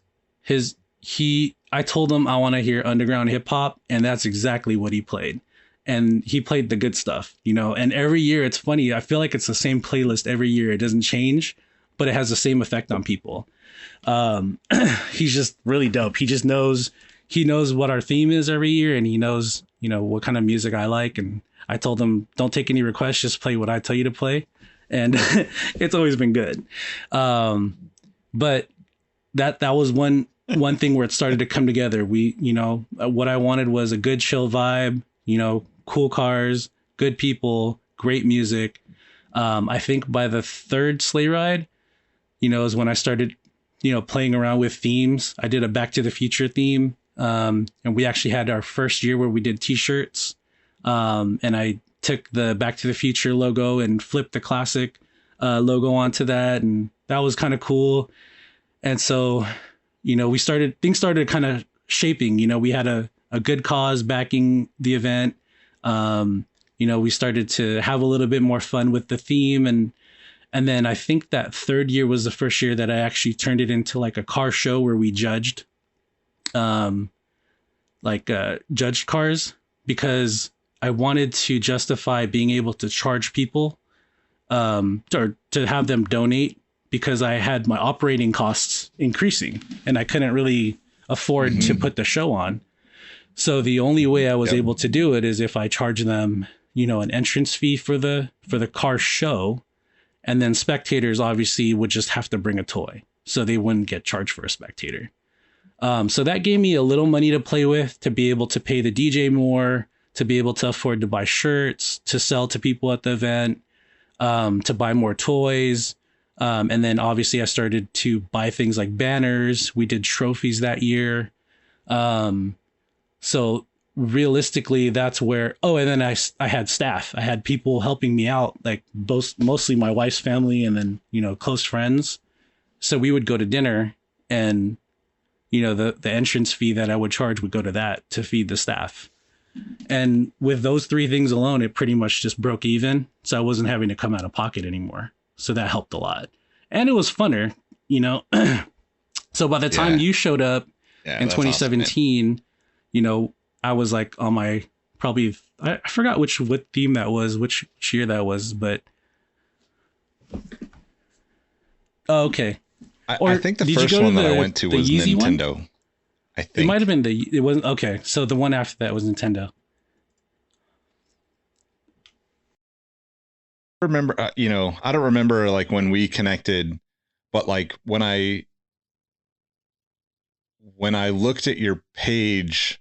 I told him I want to hear underground hip hop, and that's exactly what he played. And he played the good stuff, you know, and every year it's funny. I feel like it's the same playlist every year. It doesn't change, but it has the same effect on people. He's just really dope. He knows what our theme is every year, and he knows, you know, what kind of music I like. And I told him, don't take any requests, just play what I tell you to play. And it's always been good. But that was one thing where it started to come together. We, you know, what I wanted was a good chill vibe, you know, cool cars, good people, great music. I think by the third sleigh ride, you know, is when I started, you know, playing around with themes. I did a Back to the Future theme. And we actually had our first year where we did t-shirts. And I took the Back to the Future logo and flipped the Classic logo onto that. And that was kind of cool. And so, you know, things started kind of shaping. You know, we had a good cause backing the event. You know, we started to have a little bit more fun with the theme. And then I think that third year was the first year that I actually turned it into like a car show where we judged, judged cars, because I wanted to justify being able to charge people, or to have them donate, because I had my operating costs increasing and I couldn't really afford to put the show on. So the only way I was able to do it is if I charge them, you know, an entrance fee for the car show, and then spectators obviously would just have to bring a toy, so they wouldn't get charged for a spectator. So that gave me a little money to play with, to be able to pay the DJ more, to be able to afford to buy shirts, to sell to people at the event, to buy more toys. And then obviously I started to buy things like banners. We did trophies that year. So realistically, that's where, oh, and then I had staff. I had people helping me out, like both, mostly my wife's family and then, close friends. So we would go to dinner and, the entrance fee that I would charge would go to that to feed the staff. And with those three things alone, it pretty much just broke even. So I wasn't having to come out of pocket anymore. So that helped a lot. And it was funner, So by the time you showed up in 2017, awesome, I was like on my I forgot what theme that was, which year that was, but. Oh, okay. I think the first one that I went to was Nintendo. One? I think it might have been it wasn't okay. So the one after that was Nintendo. Remember, I don't remember like when we connected, but like when I looked at your page,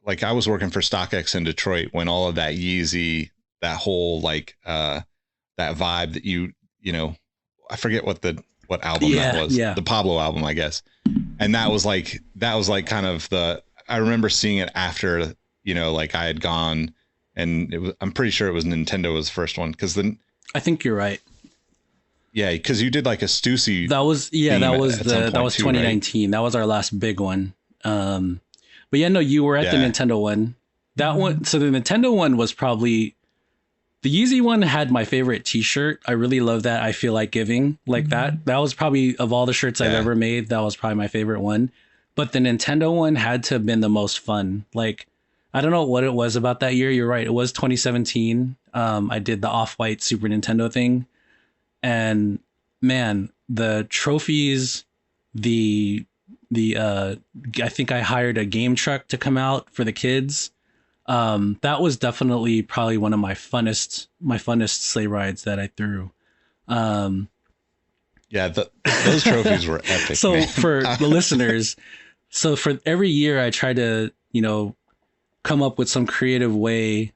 like I was working for StockX in Detroit when all of that Yeezy, that whole like that vibe that I forget what album that was. The Pablo album, I guess. And that was like kind of I remember seeing it after, like I had gone, and I'm pretty sure it was Nintendo was the first one. I think you're right. Yeah. Cause you did like a Stussy. That was 2019. Right? That was our last big one. But yeah, no, you were at the Nintendo one. That one. So the Nintendo one was probably the Yeezy one had my favorite t-shirt. I really love that. I feel like giving like that. That was probably of all the shirts I've ever made. That was probably my favorite one. But the Nintendo one had to have been the most fun. Like, I don't know what it was about that year. You're right. It was 2017. I did the Off-White Super Nintendo thing. And man, the trophies, I think I hired a game truck to come out for the kids. That was definitely probably one of my funnest sleigh rides that I threw. Those trophies were epic. So for the listeners, for every year I try to, come up with some creative way,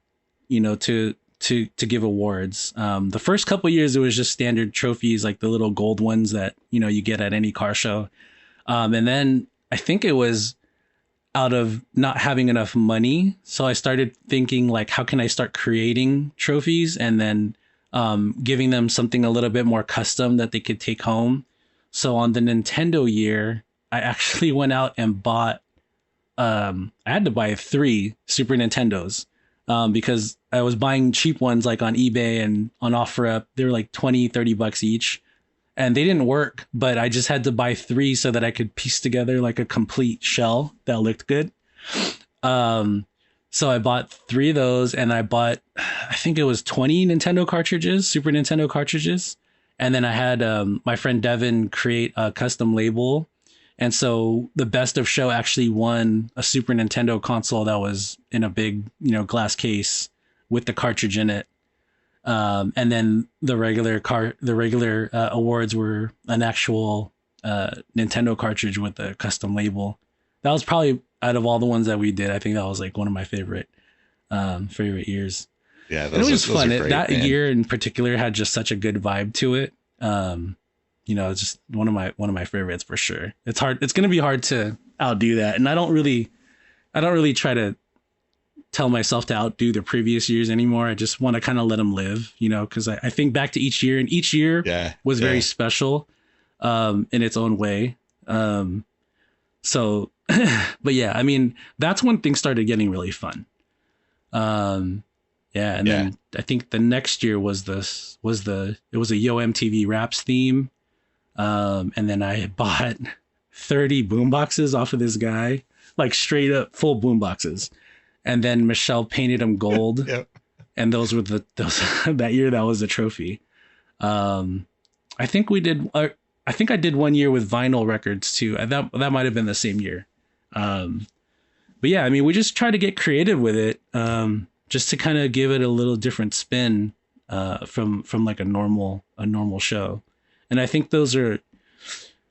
to give awards. The first couple of years, it was just standard trophies, like the little gold ones that, you get at any car show. And then I think it was out of not having enough money. So I started thinking like, how can I start creating trophies and then giving them something a little bit more custom that they could take home. So on the Nintendo year, I actually went out and bought, I had to buy 3 Super Nintendos because I was buying cheap ones like on eBay and on OfferUp. They were like $20-$30 each. And they didn't work, but I just had to buy 3 so that I could piece together like a complete shell that looked good. So I bought 3 of those, and I bought, I think it was 20 Nintendo cartridges, Super Nintendo cartridges. And then I had my friend Devin create a custom label. And so the Best of Show actually won a Super Nintendo console that was in a big, glass case with the cartridge in it. And then the regular awards were an actual Nintendo cartridge with a custom label. That was probably, out of all the ones that we did, I think that was like one of my favorite years. Yeah, it was fun. That year in particular had just such a good vibe to it. It's just one of my favorites for sure. It's hard. It's going to be hard to outdo that, and I don't really try to tell myself to outdo the previous years anymore. I just want to kind of let them live, because I think back to each year, and each year was very special in its own way. So, but yeah, I mean, that's when things started getting really fun. Then I think the next year was it was a Yo MTV Raps theme. And then I bought 30 boomboxes off of this guy, like straight up full boomboxes. And then Michelle painted them gold. Yep. And those were that year, that was a trophy. I think I did one year with vinyl records too. That might've been the same year. But yeah, I mean, we just try to get creative with it. Just to kind of give it a little different spin, from like a normal show. And I think those are,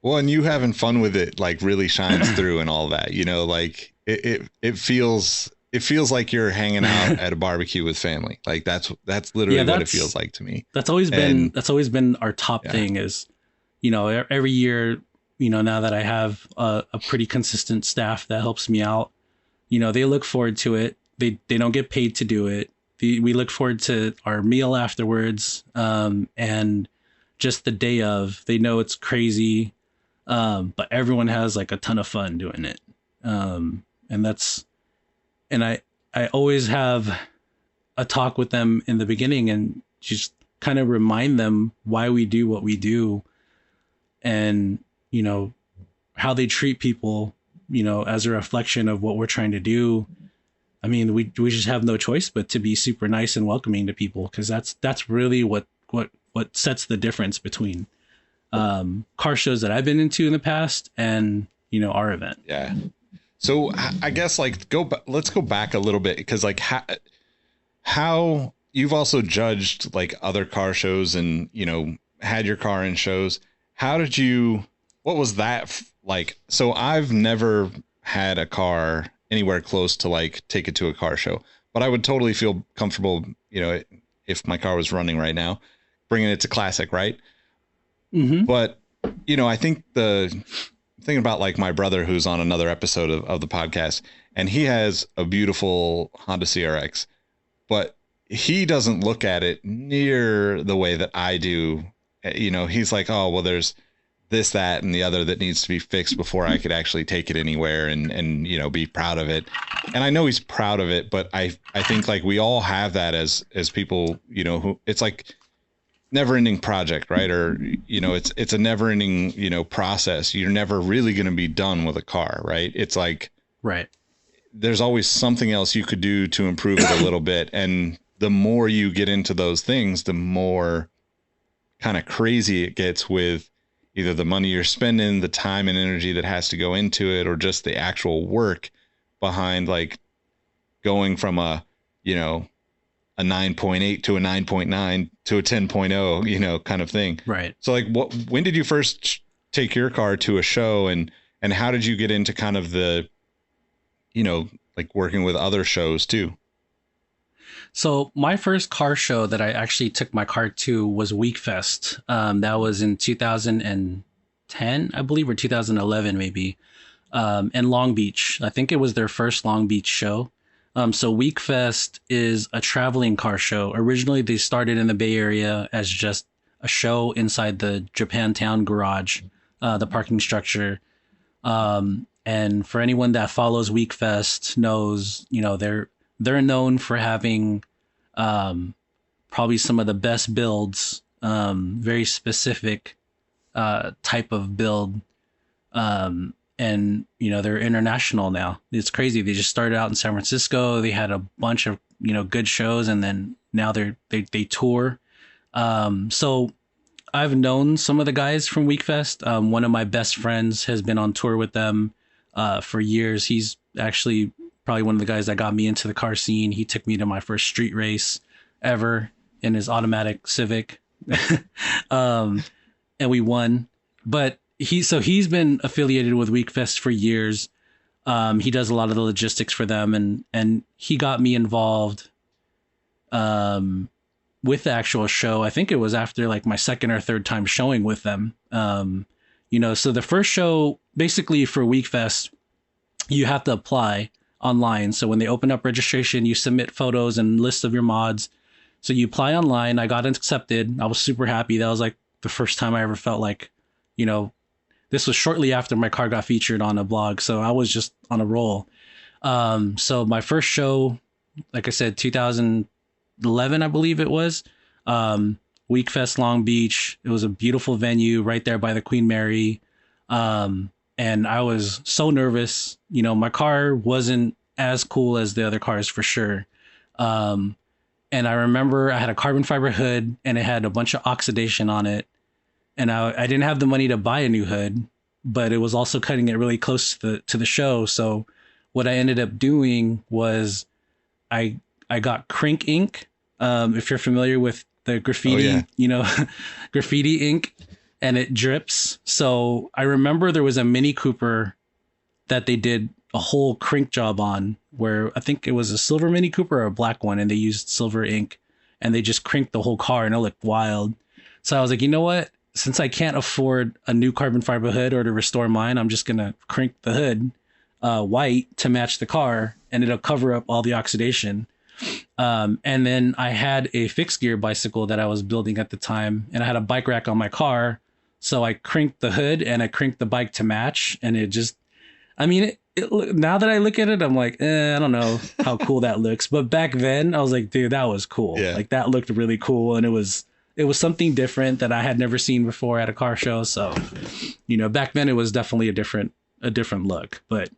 well, and you having fun with it, like really shines through and all that, like it feels like you're hanging out at a barbecue with family. Like that's literally what it feels like to me. That's always been our top thing is, every year, now that I have a pretty consistent staff that helps me out, They look forward to it. They don't get paid to do it. We look forward to our meal afterwards, and just the day of. They know it's crazy, but everyone has like a ton of fun doing it. And that's, and I always have a talk with them in the beginning and just kind of remind them why we do what we do, and how they treat people, as a reflection of what we're trying to do. I mean, we just have no choice but to be super nice and welcoming to people, because that's really what sets the difference between car shows that I've been into in the past and our event. Yeah. So I guess let's go back a little bit, because like how you've also judged like other car shows and had your car in shows. What was that like? So I've never had a car anywhere close to like take it to a car show, but I would totally feel comfortable, if my car was running right now, bringing it to Classick, right? Mm-hmm. But I think the thing about like my brother, who's on another episode of the podcast, and he has a beautiful Honda CRX, but he doesn't look at it near the way that I do. He's like, oh, well, there's this, that, and the other that needs to be fixed before I could actually take it anywhere and be proud of it. And I know he's proud of it, but I think like we all have that as people, who it's like never ending project, right? Or, it's a never ending, process. You're never really going to be done with a car, right? It's like, right. There's always something else you could do to improve it a little bit. And the more you get into those things, the more kind of crazy it gets with either the money you're spending, the time and energy that has to go into it, or just the actual work behind like going from a 9.8 to a 9.9 to a 10.0, kind of thing. Right. So like when did you first take your car to a show, and how did you get into kind of the, like working with other shows too? So my first car show that I actually took my car to was Wekfest. That was in 2010, I believe, or 2011, maybe, in Long Beach. I think it was their first Long Beach show. So Wekfest is a traveling car show. Originally, they started in the Bay Area as just a show inside the Japantown garage, the parking structure. And for anyone that follows Wekfest knows, they're known for having probably some of the best builds, very specific type of build. And, they're international now. It's crazy. They just started out in San Francisco. They had a bunch of, good shows, and then now they tour. So I've known some of the guys from Wekfest. One of my best friends has been on tour with them for years. He's actually probably one of the guys that got me into the car scene. He took me to my first street race ever in his automatic Civic. And we won. But he's been affiliated with Wekfest for years. He does a lot of the logistics for them, and he got me involved with the actual show. I think it was after like my second or third time showing with them. So the first show basically for Wekfest, you have to apply online. So when they open up registration, you submit photos and lists of your mods. So you apply online. I got accepted. I was super happy. That was like the first time I ever felt like, this was shortly after my car got featured on a blog. So I was just on a roll. So my first show, like I said, 2011, I believe it was, Wekfest Long Beach. It was a beautiful venue right there by the Queen Mary. And I was so nervous. My car wasn't as cool as the other cars for sure. And I remember I had a carbon fiber hood, and it had a bunch of oxidation on it. And I didn't have the money to buy a new hood, but it was also cutting it really close to the show. So what I ended up doing was I got Crink ink. If you're familiar with the graffiti, graffiti ink, and it drips. So I remember there was a Mini Cooper that they did a whole Crink job on, where I think it was a silver Mini Cooper or a black one, and they used silver ink, and they just crinked the whole car, and it looked wild. So I was like, you know what? Since I can't afford a new carbon fiber hood or to restore mine, I'm just going to crink the hood white to match the car. and it'll cover up all the oxidation. And then I had a fixed gear bicycle that I was building at the time, and I had a bike rack on my car. So I cranked the hood and I cranked the bike to match. And it just, I mean, now that I look at it, I'm like, I don't know how cool that looks. But back then I was like, dude, that was cool. Yeah. Like that looked really cool. And it was something different that I had never seen before at a car show. So, you know, back then it was definitely a different look, but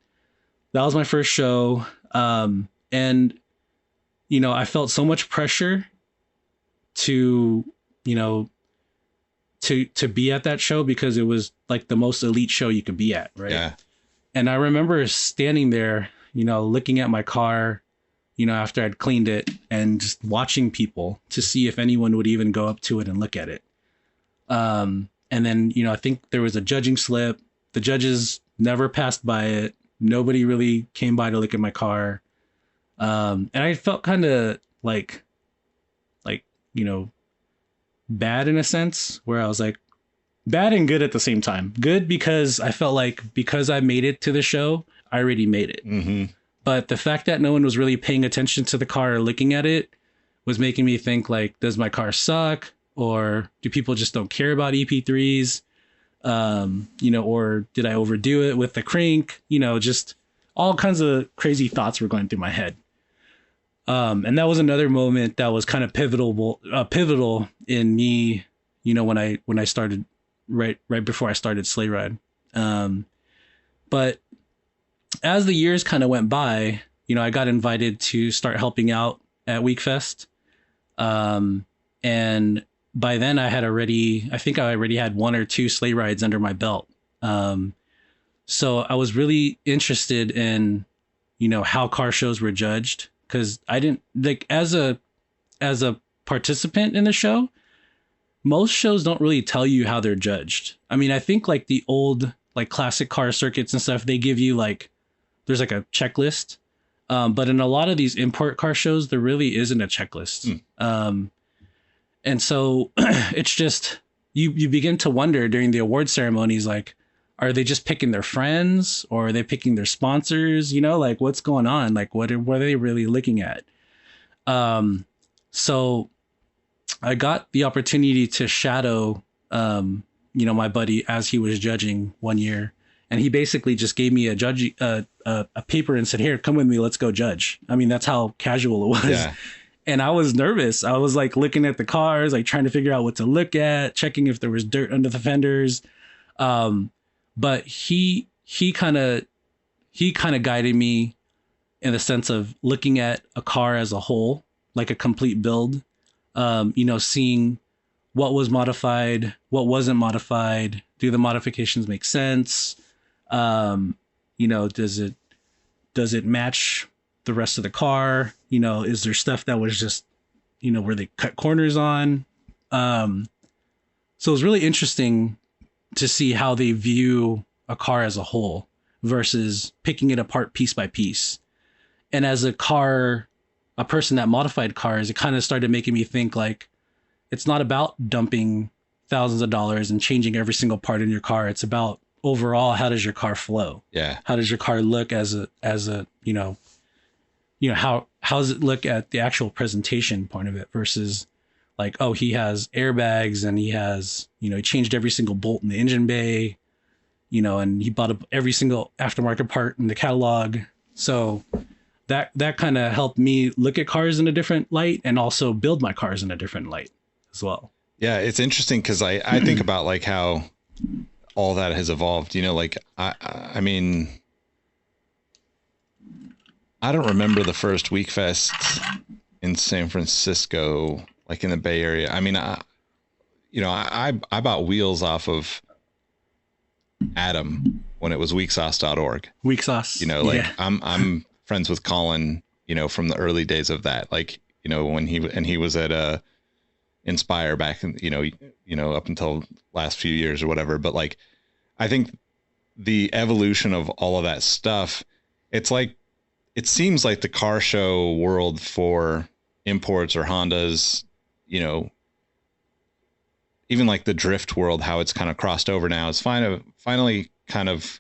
that was my first show. And, you know, I felt so much pressure to, you know, to be at that show because it was like the most elite show you could be at. Right. Yeah. And I remember standing there, you know, looking at my car, you know, after I'd cleaned it and just watching people to see if anyone would even go up to it and look at it. And then, you know, I think there was a judging slip. The judges never passed by it. Nobody really came by to look at my car. And I felt kind of like, you know, bad in a sense where I was like bad and good at the same time. Good because I felt like because I made it to the show, I already made it. Mm-hmm. But the fact that no one was really paying attention to the car or looking at it was making me think like, does my car suck? Or do people just don't care about EP3s? You know, or did I overdo it with the crank? You know, just all kinds of crazy thoughts were going through my head. And that was another moment that was kind of pivotal in me, you know, when I started right before I started Sleigh Ride. But as the years kind of went by, you know, I got invited to start helping out at Wekfest. And by then I think I already had 1 or 2 sleigh rides under my belt. So I was really interested in, you know, how car shows were judged. Cause I didn't like as a participant in the show, most shows don't really tell you how they're judged. I mean, I think like the old, like classic car circuits and stuff, they give you like, there's like a checklist. But in a lot of these import car shows, there really isn't a checklist. And so it's just, you begin to wonder during the award ceremonies, like, are they just picking their friends or are they picking their sponsors? You know, like what's going on? Like what are they really looking at? So I got the opportunity to shadow, you know, my buddy as he was judging one year. And he basically just gave me a paper and said, here, come with me. Let's go judge. I mean, that's how casual it was. Yeah. And I was nervous. I was like looking at the cars, like trying to figure out what to look at, checking if there was dirt under the fenders. But he kind of guided me in the sense of looking at a car as a whole, like a complete build, you know, seeing what was modified, what wasn't modified. Do the modifications make sense? You know, does it match the rest of the car? You know, is there stuff that was just, you know, where they cut corners on? So it was really interesting to see how they view a car as a whole versus picking it apart piece by piece. And as a person that modified cars, it kind of started making me think like, it's not about dumping thousands of dollars and changing every single part in your car. It's about overall, how does your car flow? Yeah. How does your car look as a, you know, how does it look at the actual presentation point of it versus like, oh, he has airbags and he has, you know, he changed every single bolt in the engine bay, you know, and he bought every single aftermarket part in the catalog. So that kind of helped me look at cars in a different light and also build my cars in a different light as well. Yeah, it's interesting because I think about like how all that has evolved, you know, like I mean, I don't remember the first Wekfest in San Francisco, like in the Bay Area. I mean, I bought wheels off of Adam when it was weeksauce.org. Weeksauce. You know, like yeah. I'm friends with Colin, you know, from the early days of that. Like, you know, when he was at Inspire back in, you know, up until last few years or whatever. But like, I think the evolution of all of that stuff, it's like, it seems like the car show world for imports or Hondas, you know, even like the drift world, how it's kind of crossed over now, it's finally kind of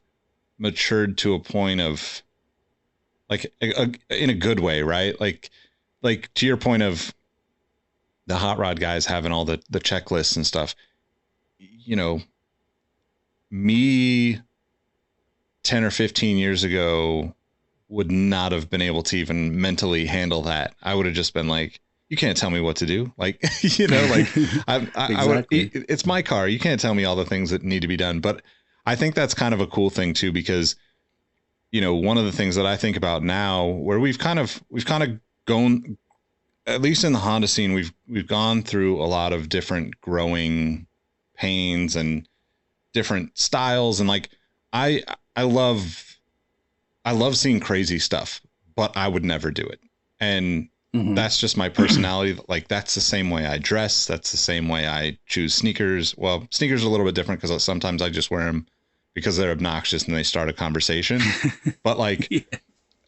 matured to a point of like in a good way, right? Like to your point of the hot rod guys having all the checklists and stuff, you know, me 10 or 15 years ago would not have been able to even mentally handle that. I would have just been like, you can't tell me what to do. Like, you know, like I would, Exactly. it's my car. You can't tell me all the things that need to be done. But I think that's kind of a cool thing too, because, you know, one of the things that I think about now where we've kind of gone, at least in the Honda scene, we've gone through a lot of different growing pains and different styles. And like, I, I love, I love seeing crazy stuff, but I would never do it. And Hmm. that's just my personality. Like that's the same way I dress. That's the same way I choose sneakers. Well, sneakers are a little bit different because sometimes I just wear them because they're obnoxious and they start a conversation. But like Yeah.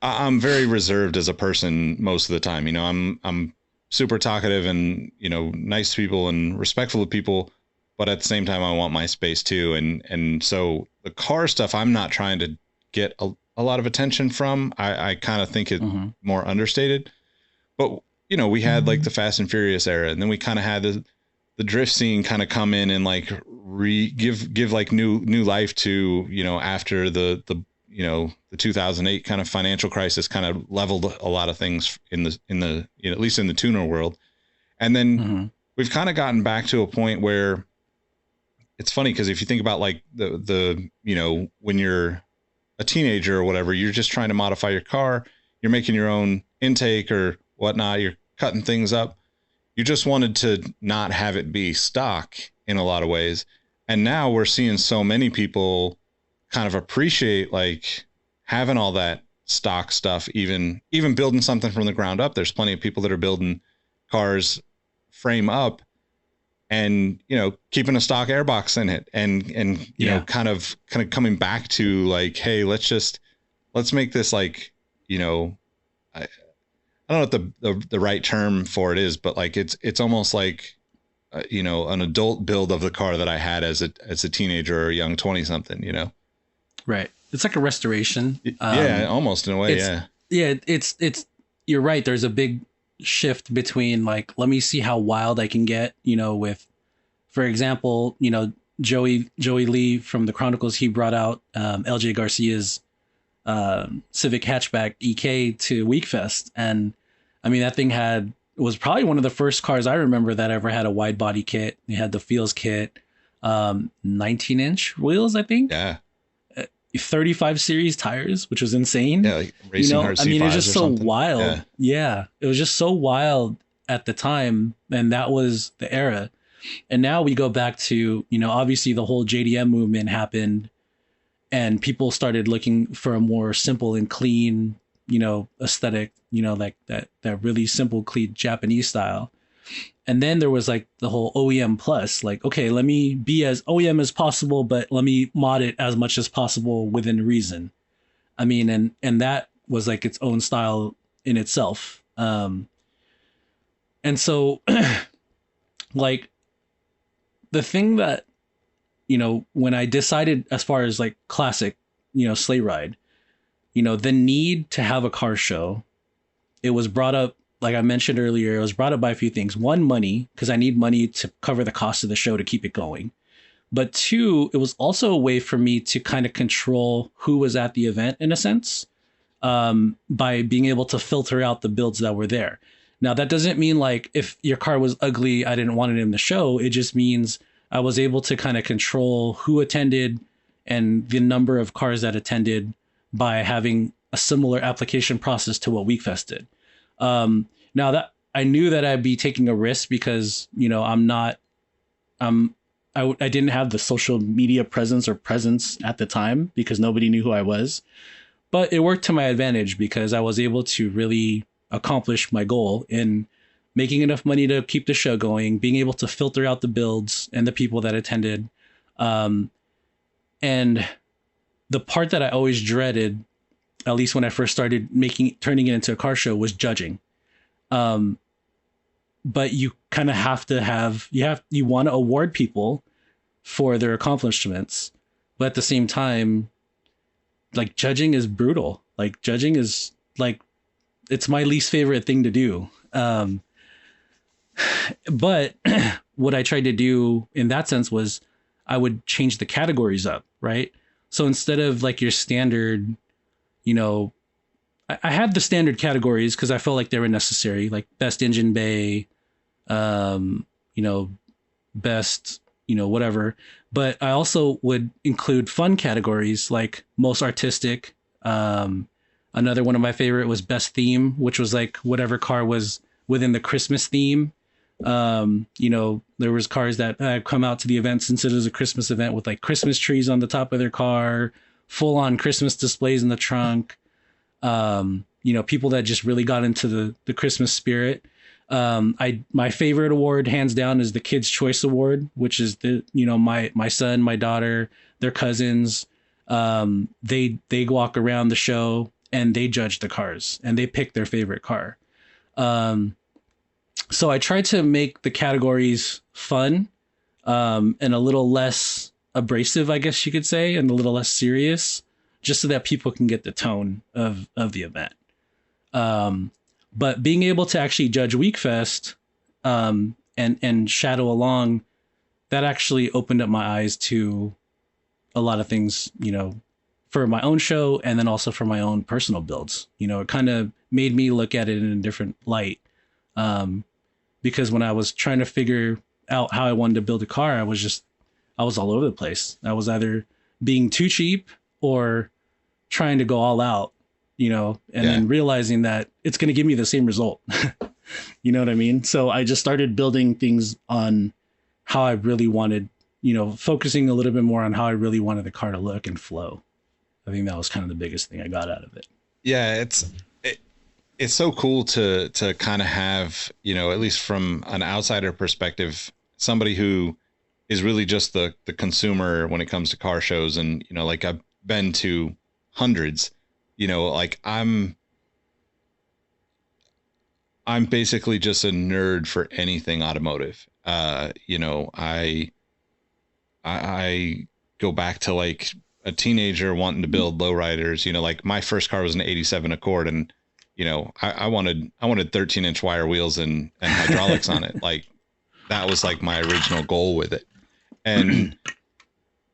I'm very reserved as a person most of the time. You know, I'm super talkative and, you know, nice to people and respectful of people, but at the same time I want my space too. And so the car stuff I'm not trying to get a lot of attention from. I kind of think it Hmm. more understated. But you know, we had like the Fast and Furious era, and then we kind of had the drift scene kind of come in and like give like new life to, you know, after the you know, the 2008 kind of financial crisis kind of leveled a lot of things in the you know, at least in the tuner world. And then Hmm. we've kind of gotten back to a point where it's funny because if you think about like the you know, when you're a teenager or whatever, you're just trying to modify your car, you're making your own intake or whatnot, you're cutting things up. You just wanted to not have it be stock in a lot of ways. And now we're seeing so many people kind of appreciate like having all that stock stuff, even building something from the ground up. There's plenty of people that are building cars frame up and, you know, keeping a stock airbox in it and you know, Yeah. kind of coming back to like, hey, let's make this like, you know, I don't know what the right term for it is, but like it's almost like you know, an adult build of the car that I had as a teenager or a young 20 something, you know. Right. It's like a restoration. Yeah, almost in a way, It's yeah. yeah. It's you're right. There's a big shift between like, let me see how wild I can get. You know, with, for example, you know, Joey Lee from the Chronicles, he brought out LJ Garcia's Civic hatchback EK to Wekfest, and I mean that thing was probably one of the first cars I remember that ever had a wide body kit. It had the Feels kit, 19-inch wheels, I think, Yeah. 35 series tires, which was insane. Yeah, like You racing know, hard I mean, it was C5s just or so something. wild. Yeah. Yeah, it was just so wild at the time, and that was the era. And now we go back to, you know, obviously the whole JDM movement happened and people started looking for a more simple and clean, you know, aesthetic, you know, like that really simple, clean Japanese style. And then there was like the whole OEM plus, like, okay, let me be as OEM as possible, but let me mod it as much as possible within reason. I mean, and that was like its own style in itself. And so like the thing that, you know, when I decided as far as like classic, you know, sleigh ride, you know, the need to have a car show, it was brought up, like I mentioned earlier, it was brought up by a few things. One, money, because I need money to cover the cost of the show to keep it going. But two, it was also a way for me to kind of control who was at the event in a sense, by being able to filter out the builds that were there. Now, that doesn't mean like if your car was ugly, I didn't want it in the show. It just means I was able to kind of control who attended and the number of cars that attended by having a similar application process to what Wekfest did. Now that I knew that I'd be taking a risk because, you know, I'm not, I didn't have the social media presence at the time because nobody knew who I was, but it worked to my advantage because I was able to really accomplish my goal in making enough money to keep the show going, being able to filter out the builds and the people that attended. Um, and the part that I always dreaded, at least when I first started turning it into a car show, was judging. Um, but you kind of have to you want to award people for their accomplishments, but at the same time, like judging is brutal. Like judging is like, it's my least favorite thing to do. But what I tried to do in that sense was I would change the categories up, right? So instead of like your standard, you know, I had the standard categories because I felt like they were necessary, like best engine bay, you know, best, you know, whatever. But I also would include fun categories like most artistic. Another one of my favorite was best theme, which was like whatever car was within the Christmas theme. You know, there was cars that come out to the event since it is a Christmas event with like Christmas trees on the top of their car, full on Christmas displays in the trunk. You know, people that just really got into the Christmas spirit. My favorite award hands down is the Kids Choice Award, which is you know, my son, my daughter, their cousins. They walk around the show and they judge the cars and they pick their favorite car. So I tried to make the categories fun, and a little less abrasive, I guess you could say, and a little less serious, just so that people can get the tone of the event. But being able to actually judge Wekfest, and shadow along, that actually opened up my eyes to a lot of things, you know, for my own show and then also for my own personal builds. You know, it kind of made me look at it in a different light. Because when I was trying to figure out how I wanted to build a car, I was all over the place. I was either being too cheap or trying to go all out, you know, and then realizing that it's going to give me the same result. You know what I mean? So I just started building things on how I really wanted, you know, focusing a little bit more on how I really wanted the car to look and flow. I think that was kind of the biggest thing I got out of it. Yeah, it's so cool to kind of have, you know, at least from an outsider perspective, somebody who is really just the consumer when it comes to car shows. And, you know, like I've been to hundreds, you know, like I'm basically just a nerd for anything automotive. You know, I go back to like a teenager wanting to build lowriders. You know, like my first car was an 87 Accord, and you know, I wanted 13-inch wire wheels and hydraulics on it. Like that was like my original goal with it. And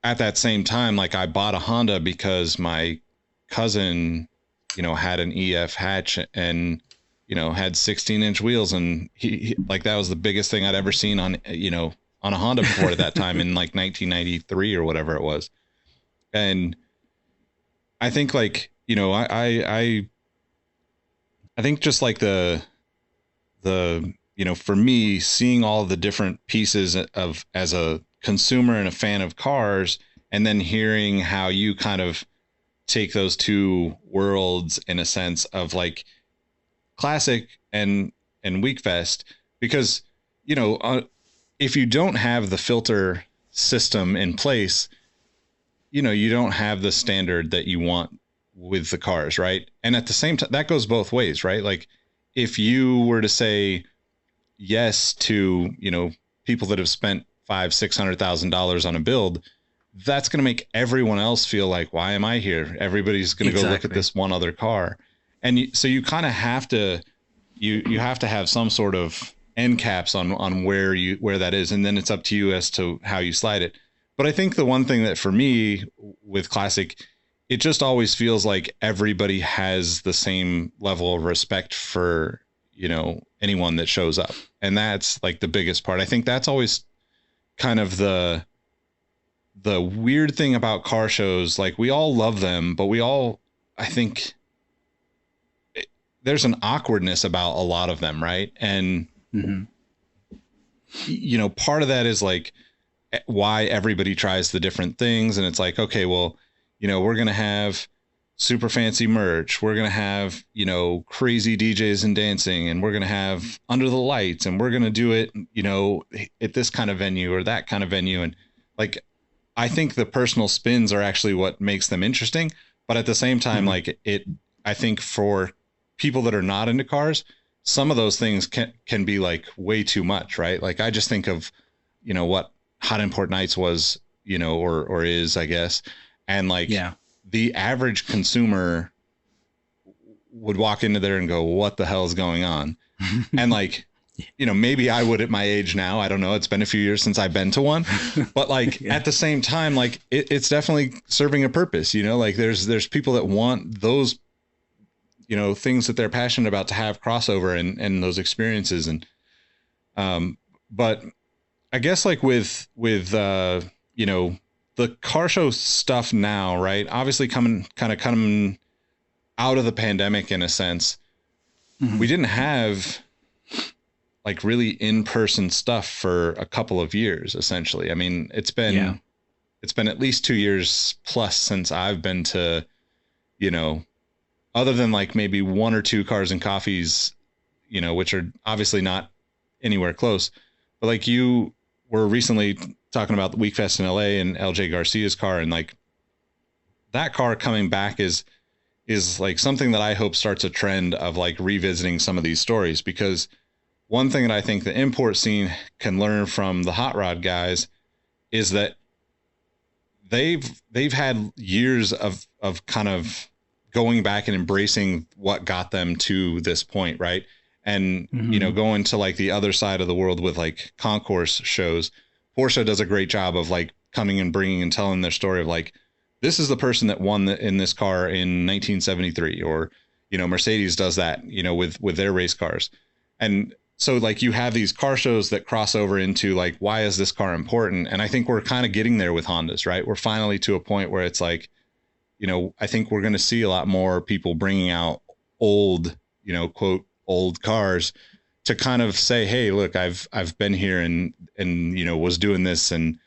at that same time, like I bought a Honda because my cousin, you know, had an EF hatch and, you know, had 16-inch wheels. And he like, that was the biggest thing I'd ever seen on, you know, on a Honda before at that time in like 1993 or whatever it was. And I think like, you know, I think just like the, you know, for me, seeing all the different pieces of as a consumer and a fan of cars, and then hearing how you kind of take those two worlds in a sense of like Classic and Wekfest, because, you know, if you don't have the filter system in place, you know, you don't have the standard that you want with the cars, right? And at the same time, that goes both ways, right? Like if you were to say yes to, you know, people that have spent $500,000-$600,000 on a build, that's going to make everyone else feel like, why am I here? Everybody's going to go look at this one other car. And so you kind of have to, you have to have some sort of end caps on where that is. And then it's up to you as to how you slide it. But I think the one thing that for me with Classic, it just always feels like everybody has the same level of respect for, you know, anyone that shows up. And that's like the biggest part. I think that's always kind of the weird thing about car shows. Like we all love them, but we all, I think there's an awkwardness about a lot of them. Right. And, you know, part of that is like why everybody tries the different things. And it's like, okay, well, you know, we're going to have super fancy merch. We're going to have, you know, crazy DJs and dancing, and we're going to have under the lights, and we're going to do it, you know, at this kind of venue or that kind of venue. And like, I think the personal spins are actually what makes them interesting. But at the same time, like I think for people that are not into cars, some of those things can be like way too much, right? Like I just think of, you know, what Hot Import Nights was, you know, or is, I guess. And like the average consumer would walk into there and go, what the hell is going on? And like, you know, maybe I would at my age now, I don't know. It's been a few years since I've been to one, but like at the same time, like it's definitely serving a purpose, you know, like there's people that want those, you know, things that they're passionate about to have crossover and those experiences. And, but I guess like with, you know, the car show stuff now, right? Obviously coming out of the pandemic in a sense, we didn't have like really in-person stuff for a couple of years, essentially. I mean, it's been at least 2 years plus since I've been to, you know, other than like maybe 1 or 2 Cars and Coffees, you know, which are obviously not anywhere close, but like you were recently talking about the Wekfest in LA and LJ Garcia's car, and like that car coming back is like something that I hope starts a trend of like revisiting some of these stories, because one thing that I think the import scene can learn from the hot rod guys is that they've had years of kind of going back and embracing what got them to this point, right? And, you know, going to like the other side of the world with like concourse shows. Porsche does a great job of like coming and bringing and telling their story of like, this is the person that won in this car in 1973, or, you know, Mercedes does that, you know, with their race cars. And so like you have these car shows that cross over into like, why is this car important? And I think we're kind of getting there with Hondas, right? We're finally to a point where it's like, you know, I think we're going to see a lot more people bringing out old, you know, quote, old cars to kind of say, hey, look, I've been here and, you know, was doing this. And,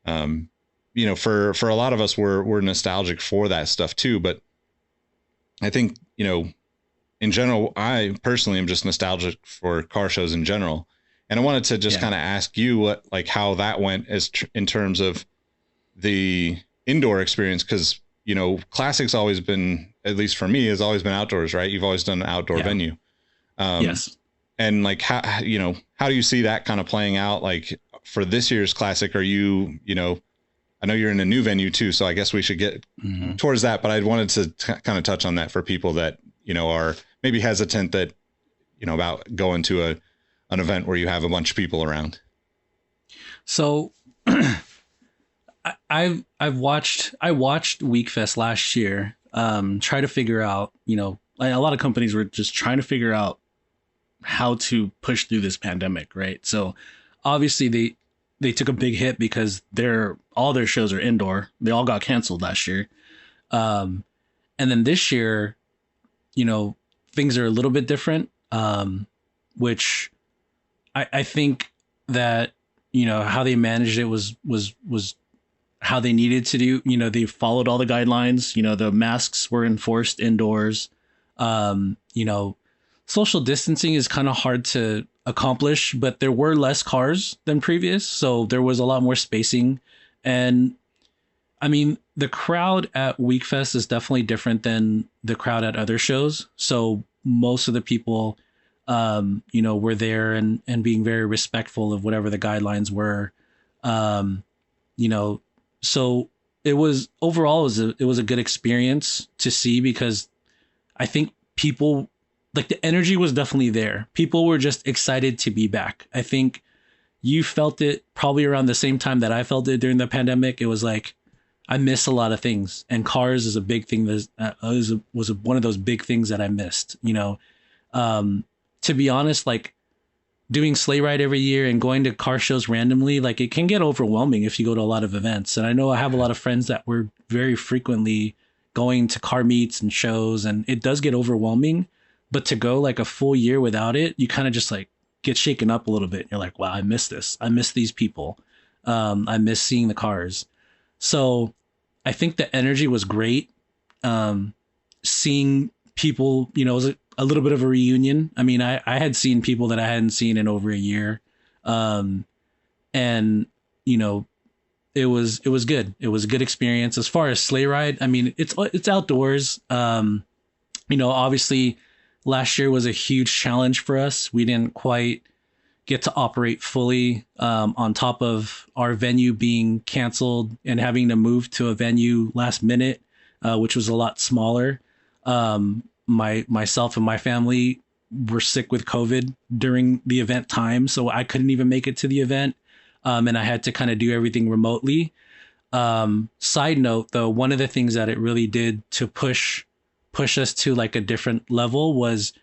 you know, for a lot of us, we're nostalgic for that stuff too. But I think, you know, in general, I personally am just nostalgic for car shows in general. And I wanted to just kind of ask you what, like how that went in terms of the indoor experience. Cause, you know, Classic's always been, at least for me, has always been outdoors, right? You've always done an outdoor venue. Yes. And like, how, you know, how do you see that kind of playing out? Like for this year's Classic, are you, you know, I know you're in a new venue too, so I guess we should get towards that, but I wanted to kind of touch on that for people that, you know, are maybe hesitant that, you know, about going to an event where you have a bunch of people around. So I watched Wekfest last year, try to figure out, you know, a lot of companies were just trying to figure out how to push through this pandemic, right? So obviously they took a big hit because all their shows are indoor. They all got canceled last year. And then this year, you know, things are a little bit different, which I think that, you know, how they managed it was how they needed to do. You know, they followed all the guidelines. You know, the masks were enforced indoors. You know, social distancing is kind of hard to accomplish, but there were less cars than previous, so there was a lot more spacing. And I mean, the crowd at Wekfest is definitely different than the crowd at other shows. So most of the people, you know, were there and being very respectful of whatever the guidelines were. You know, so it was overall it was a good experience to see, because I think people, like, the energy was definitely there. People were just excited to be back. I think you felt it probably around the same time that I felt it during the pandemic. It was like, I miss a lot of things, and cars is a big thing that was one of those big things that I missed, you know. To be honest, like, doing Sleigh Ride every year and going to car shows randomly, like, it can get overwhelming if you go to a lot of events. And I know I have a lot of friends that were very frequently going to car meets and shows, and it does get overwhelming. But to go like a full year without it, you kind of just like get shaken up a little bit. You're like, wow, I miss this. I miss these people. I miss seeing the cars. So I think the energy was great. Seeing people, you know, it was a little bit of a reunion. I mean, I had seen people that I hadn't seen in over a year. And, you know, it was good. It was a good experience. As far as Sleigh Ride, I mean, it's outdoors. You know, obviously last year was a huge challenge for us. We didn't quite get to operate fully, on top of our venue being canceled and having to move to a venue last minute, which was a lot smaller. myself and my family were sick with COVID during the event time, so I couldn't even make it to the event, and I had to kind of do everything remotely. Side note, though, one of the things that it really did to push us to like a different level was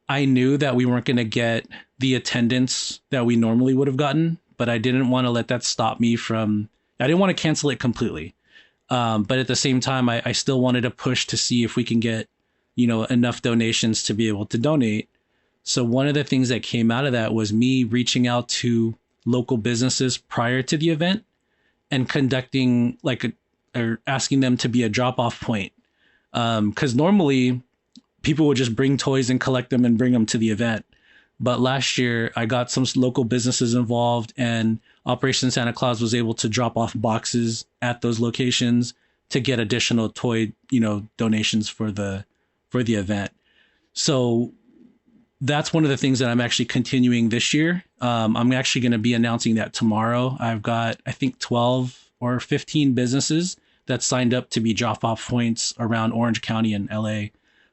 I knew that we weren't going to get the attendance that we normally would have gotten, but I didn't want to let that stop me from. I didn't want to cancel it completely. But at the same time, I still wanted to push to see if we can get, enough donations to be able to donate. So one of the things that came out of that was me reaching out to local businesses prior to the event and conducting or asking them to be a drop off point. Because normally people would just bring toys and collect them and bring them to the event. But last year I got some local businesses involved, and Operation Santa Claus was able to drop off boxes at those locations to get additional toy, donations for the event. So that's one of the things that I'm actually continuing this year. I'm actually going to be announcing that tomorrow. I've got, I think, 12 or 15 businesses that signed up to be drop off points around Orange County and LA.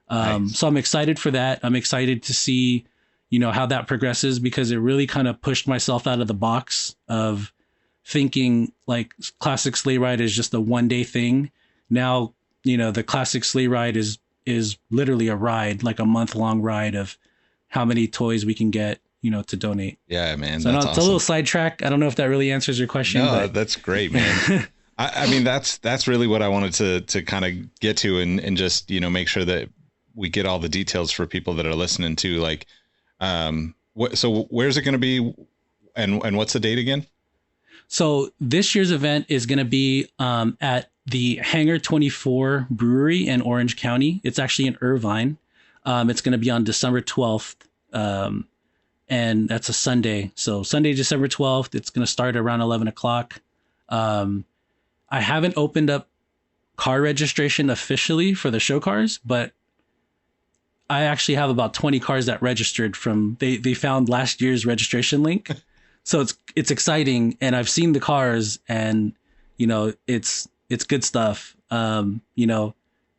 Nice. So I'm excited for that. I'm excited to see, how that progresses, because it really kind of pushed myself out of the box of thinking like Classick Sleigh Ride is just a one-day thing. Now, the Classick Sleigh Ride is literally a ride, like a month-long ride of how many toys we can get, to donate. Yeah, man. So that's awesome. It's a little sidetrack. I don't know if that really answers your question. No, but that's great, man. I mean, that's really what I wanted to kind of get to, and just, make sure that we get all the details for people that are listening to, like, so where's it going to be, and what's the date again? So this year's event is going to be at the Hangar 24 Brewery in Orange County. It's actually in Irvine. It's going to be on December 12th. And that's a Sunday. So Sunday, December 12th, it's going to start around 11 o'clock. I haven't opened up car registration officially for the show cars, but I actually have about 20 cars that registered from, they found last year's registration link. So it's exciting, and I've seen the cars, and, it's good stuff.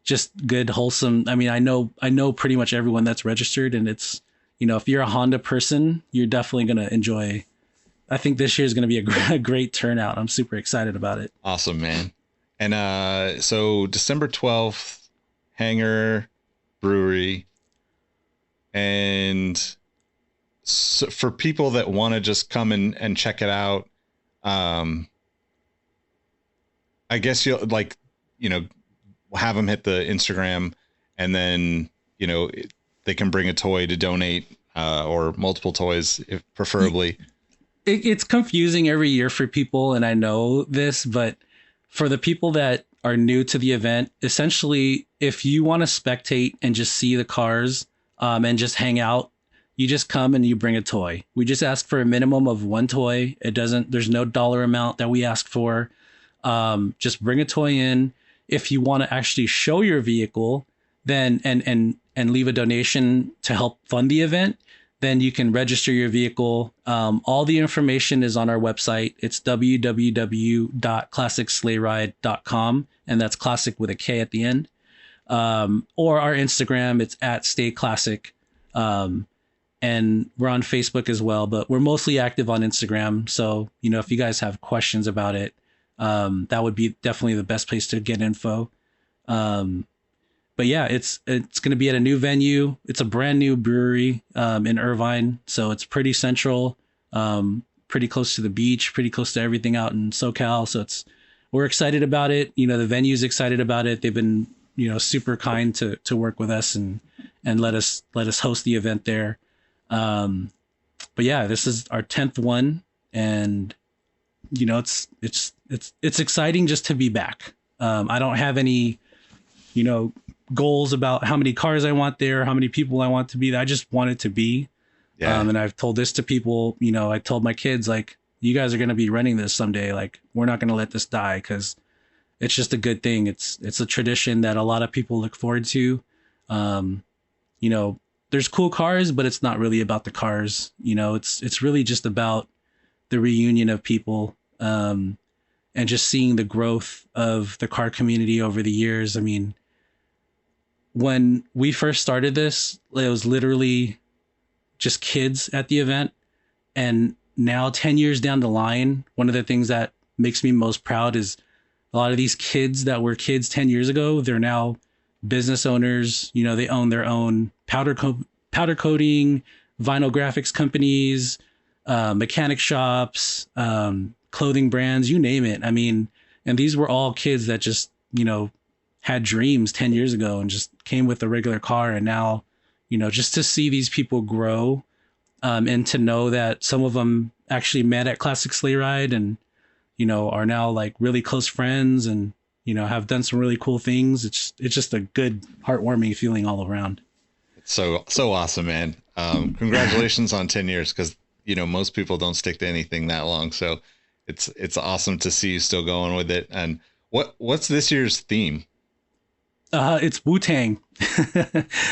Just good, wholesome. I mean, I know pretty much everyone that's registered, and it's, if you're a Honda person, you're definitely going to enjoy. I think this year is going to be a great turnout. I'm super excited about it. Awesome, man. And so December 12th, Hangar Brewery. And so for people that want to just come and check it out, I guess you'll have them hit the Instagram, and then, they can bring a toy to donate, or multiple toys, if preferably. It's confusing every year for people, and I know this, but for the people that are new to the event, essentially, if you want to spectate and just see the cars, and just hang out, you just come and you bring a toy. We just ask for a minimum of one toy. There's no dollar amount that we ask for. Just bring a toy in. If you want to actually show your vehicle, then and leave a donation to help fund the event, then you can register your vehicle. All the information is on our website. It's www.classicsleighride.com, and that's classic with a K at the end. Or our Instagram, it's @StayClassic. And we're on Facebook as well, but we're mostly active on Instagram. So, if you guys have questions about it, that would be definitely the best place to get info. But yeah, it's going to be at a new venue. It's a brand new brewery, in Irvine. So it's pretty central, pretty close to the beach, pretty close to everything out in SoCal. So we're excited about it. The venue's excited about it. They've been, super kind to work with us and let us host the event there. But yeah, this is our 10th one, and it's exciting just to be back. I don't have any, goals about how many cars I want there, how many people I want to be there. I just want it to be. Yeah. And I've told this to people, I told my kids, like, you guys are going to be running this someday. Like, we're not going to let this die, because it's just a good thing. It's a tradition that a lot of people look forward to. There's cool cars, but it's not really about the cars. It's really just about the reunion of people, and just seeing the growth of the car community over the years. I mean, when we first started this, it was literally just kids at the event. And now 10 years down the line, one of the things that makes me most proud is a lot of these kids that were kids 10 years ago, they're now business owners. You know, they own their own powder coating, vinyl graphics companies, mechanic shops, clothing brands, you name it. I mean, and these were all kids that just, you know, had dreams 10 years ago and just came with a regular car. And now, you know, just to see these people grow, and to know that some of them actually met at Classick Sleigh Ride and, you know, are now like really close friends and, you know, have done some really cool things. It's just a good, heartwarming feeling all around. It's so awesome, man. Congratulations on 10 years. Cause you know, most people don't stick to anything that long. So it's awesome to see you still going with it. And what's this year's theme? It's Wu-Tang.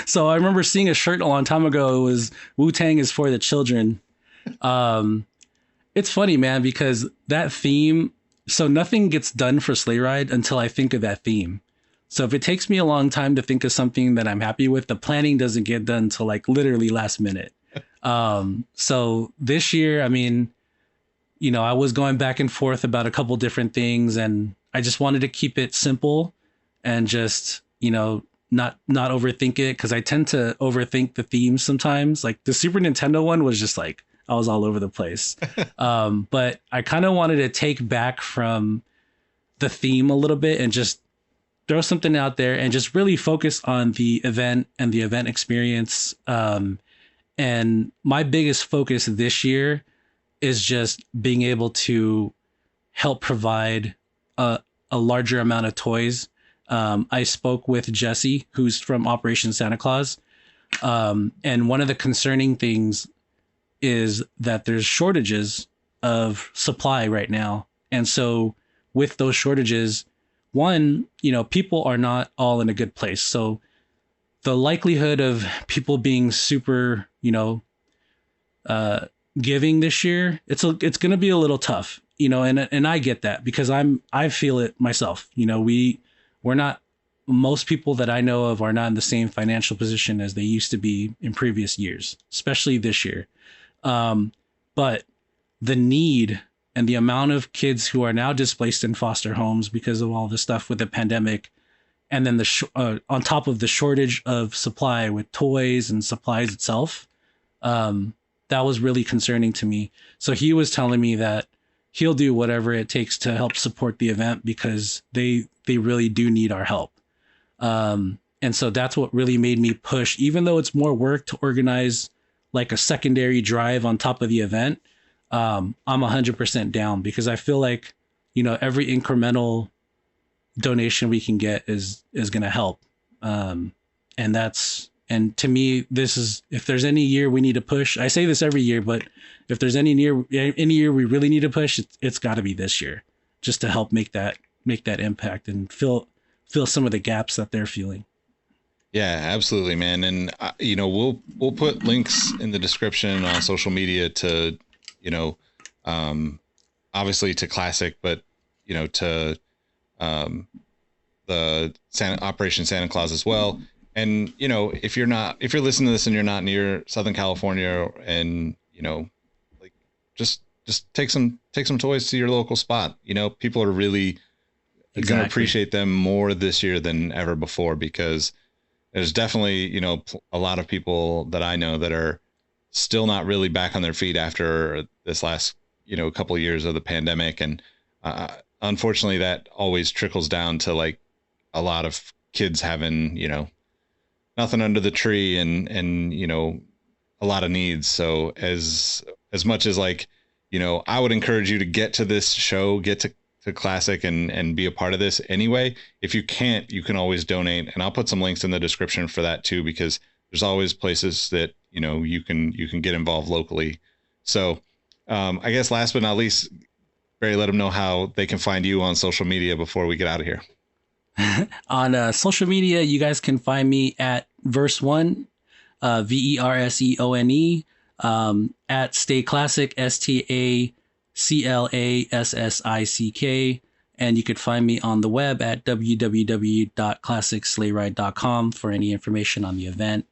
So I remember seeing a shirt a long time ago. It was Wu-Tang is for the children. It's funny, man, because that theme, so nothing gets done for Sleigh Ride until I think of that theme. So if it takes me a long time to think of something that I'm happy with, the planning doesn't get done till like literally last minute. So this year, I mean, you know, I was going back and forth about a couple different things and I just wanted to keep it simple and just, you know, not overthink it. Cause I tend to overthink the themes sometimes. Like the Super Nintendo one was just like, I was all over the place. But I kind of wanted to take back from the theme a little bit and just throw something out there and just really focus on the event and the event experience. And my biggest focus this year is just being able to help provide a larger amount of toys. I spoke with Jesse, who's from Operation Santa Claus. And one of the concerning things is that there's shortages of supply right now. And so with those shortages, one, you know, people are not all in a good place. So the likelihood of people being super, you know, giving this year, it's going to be a little tough, you know, and I get that because I feel it myself. You know, we're not, most people that I know of are not in the same financial position as they used to be in previous years, especially this year. But the need and the amount of kids who are now displaced in foster homes because of all the stuff with the pandemic, and then on top of the shortage of supply with toys and supplies itself, that was really concerning to me. So he was telling me that he'll do whatever it takes to help support the event because they really do need our help. And so that's what really made me push, even though it's more work to organize like a secondary drive on top of the event. I'm 100% down because I feel like, you know, every incremental donation we can get is going to help. And to me, this is, if there's any year we need to push, I say this every year, but if there's any year we really need to push, it's got to be this year just to help make that impact and fill some of the gaps that they're feeling. Yeah, absolutely, man. And you know, we'll put links in the description on social media to, you know, obviously to Classick, but you know, to the Operation Santa Claus as well. And you know, if you're listening to this and you're not near Southern California, and you know, like just take some toys to your local spot. You know, people are really going to appreciate them more this year than ever before because there's definitely, you know, a lot of people that I know that are still not really back on their feet after this last, you know, couple of years of the pandemic. And unfortunately, that always trickles down to like a lot of kids having, you know, nothing under the tree and, you know, a lot of needs. So as much as like, you know, I would encourage you to get to this show, get to Classick and be a part of this anyway. If you can't, you can always donate, and I'll put some links in the description for that too, because there's always places that, you know, you can get involved locally. So I guess last but not least, Barry, let them know how they can find you on social media before we get out of here. On social media, you guys can find me at VerseOne, VerseOne, at Stay Classick, STAClassick. And you could find me on the web at www.classicsleighride.com for any information on the event.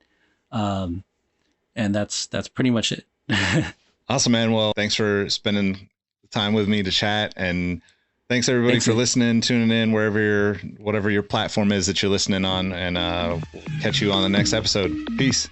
And that's pretty much it. Awesome, man. Well, thanks for spending time with me to chat, and thanks everybody for listening, tuning in whatever your platform is that you're listening on, and we'll catch you on the next episode. Peace.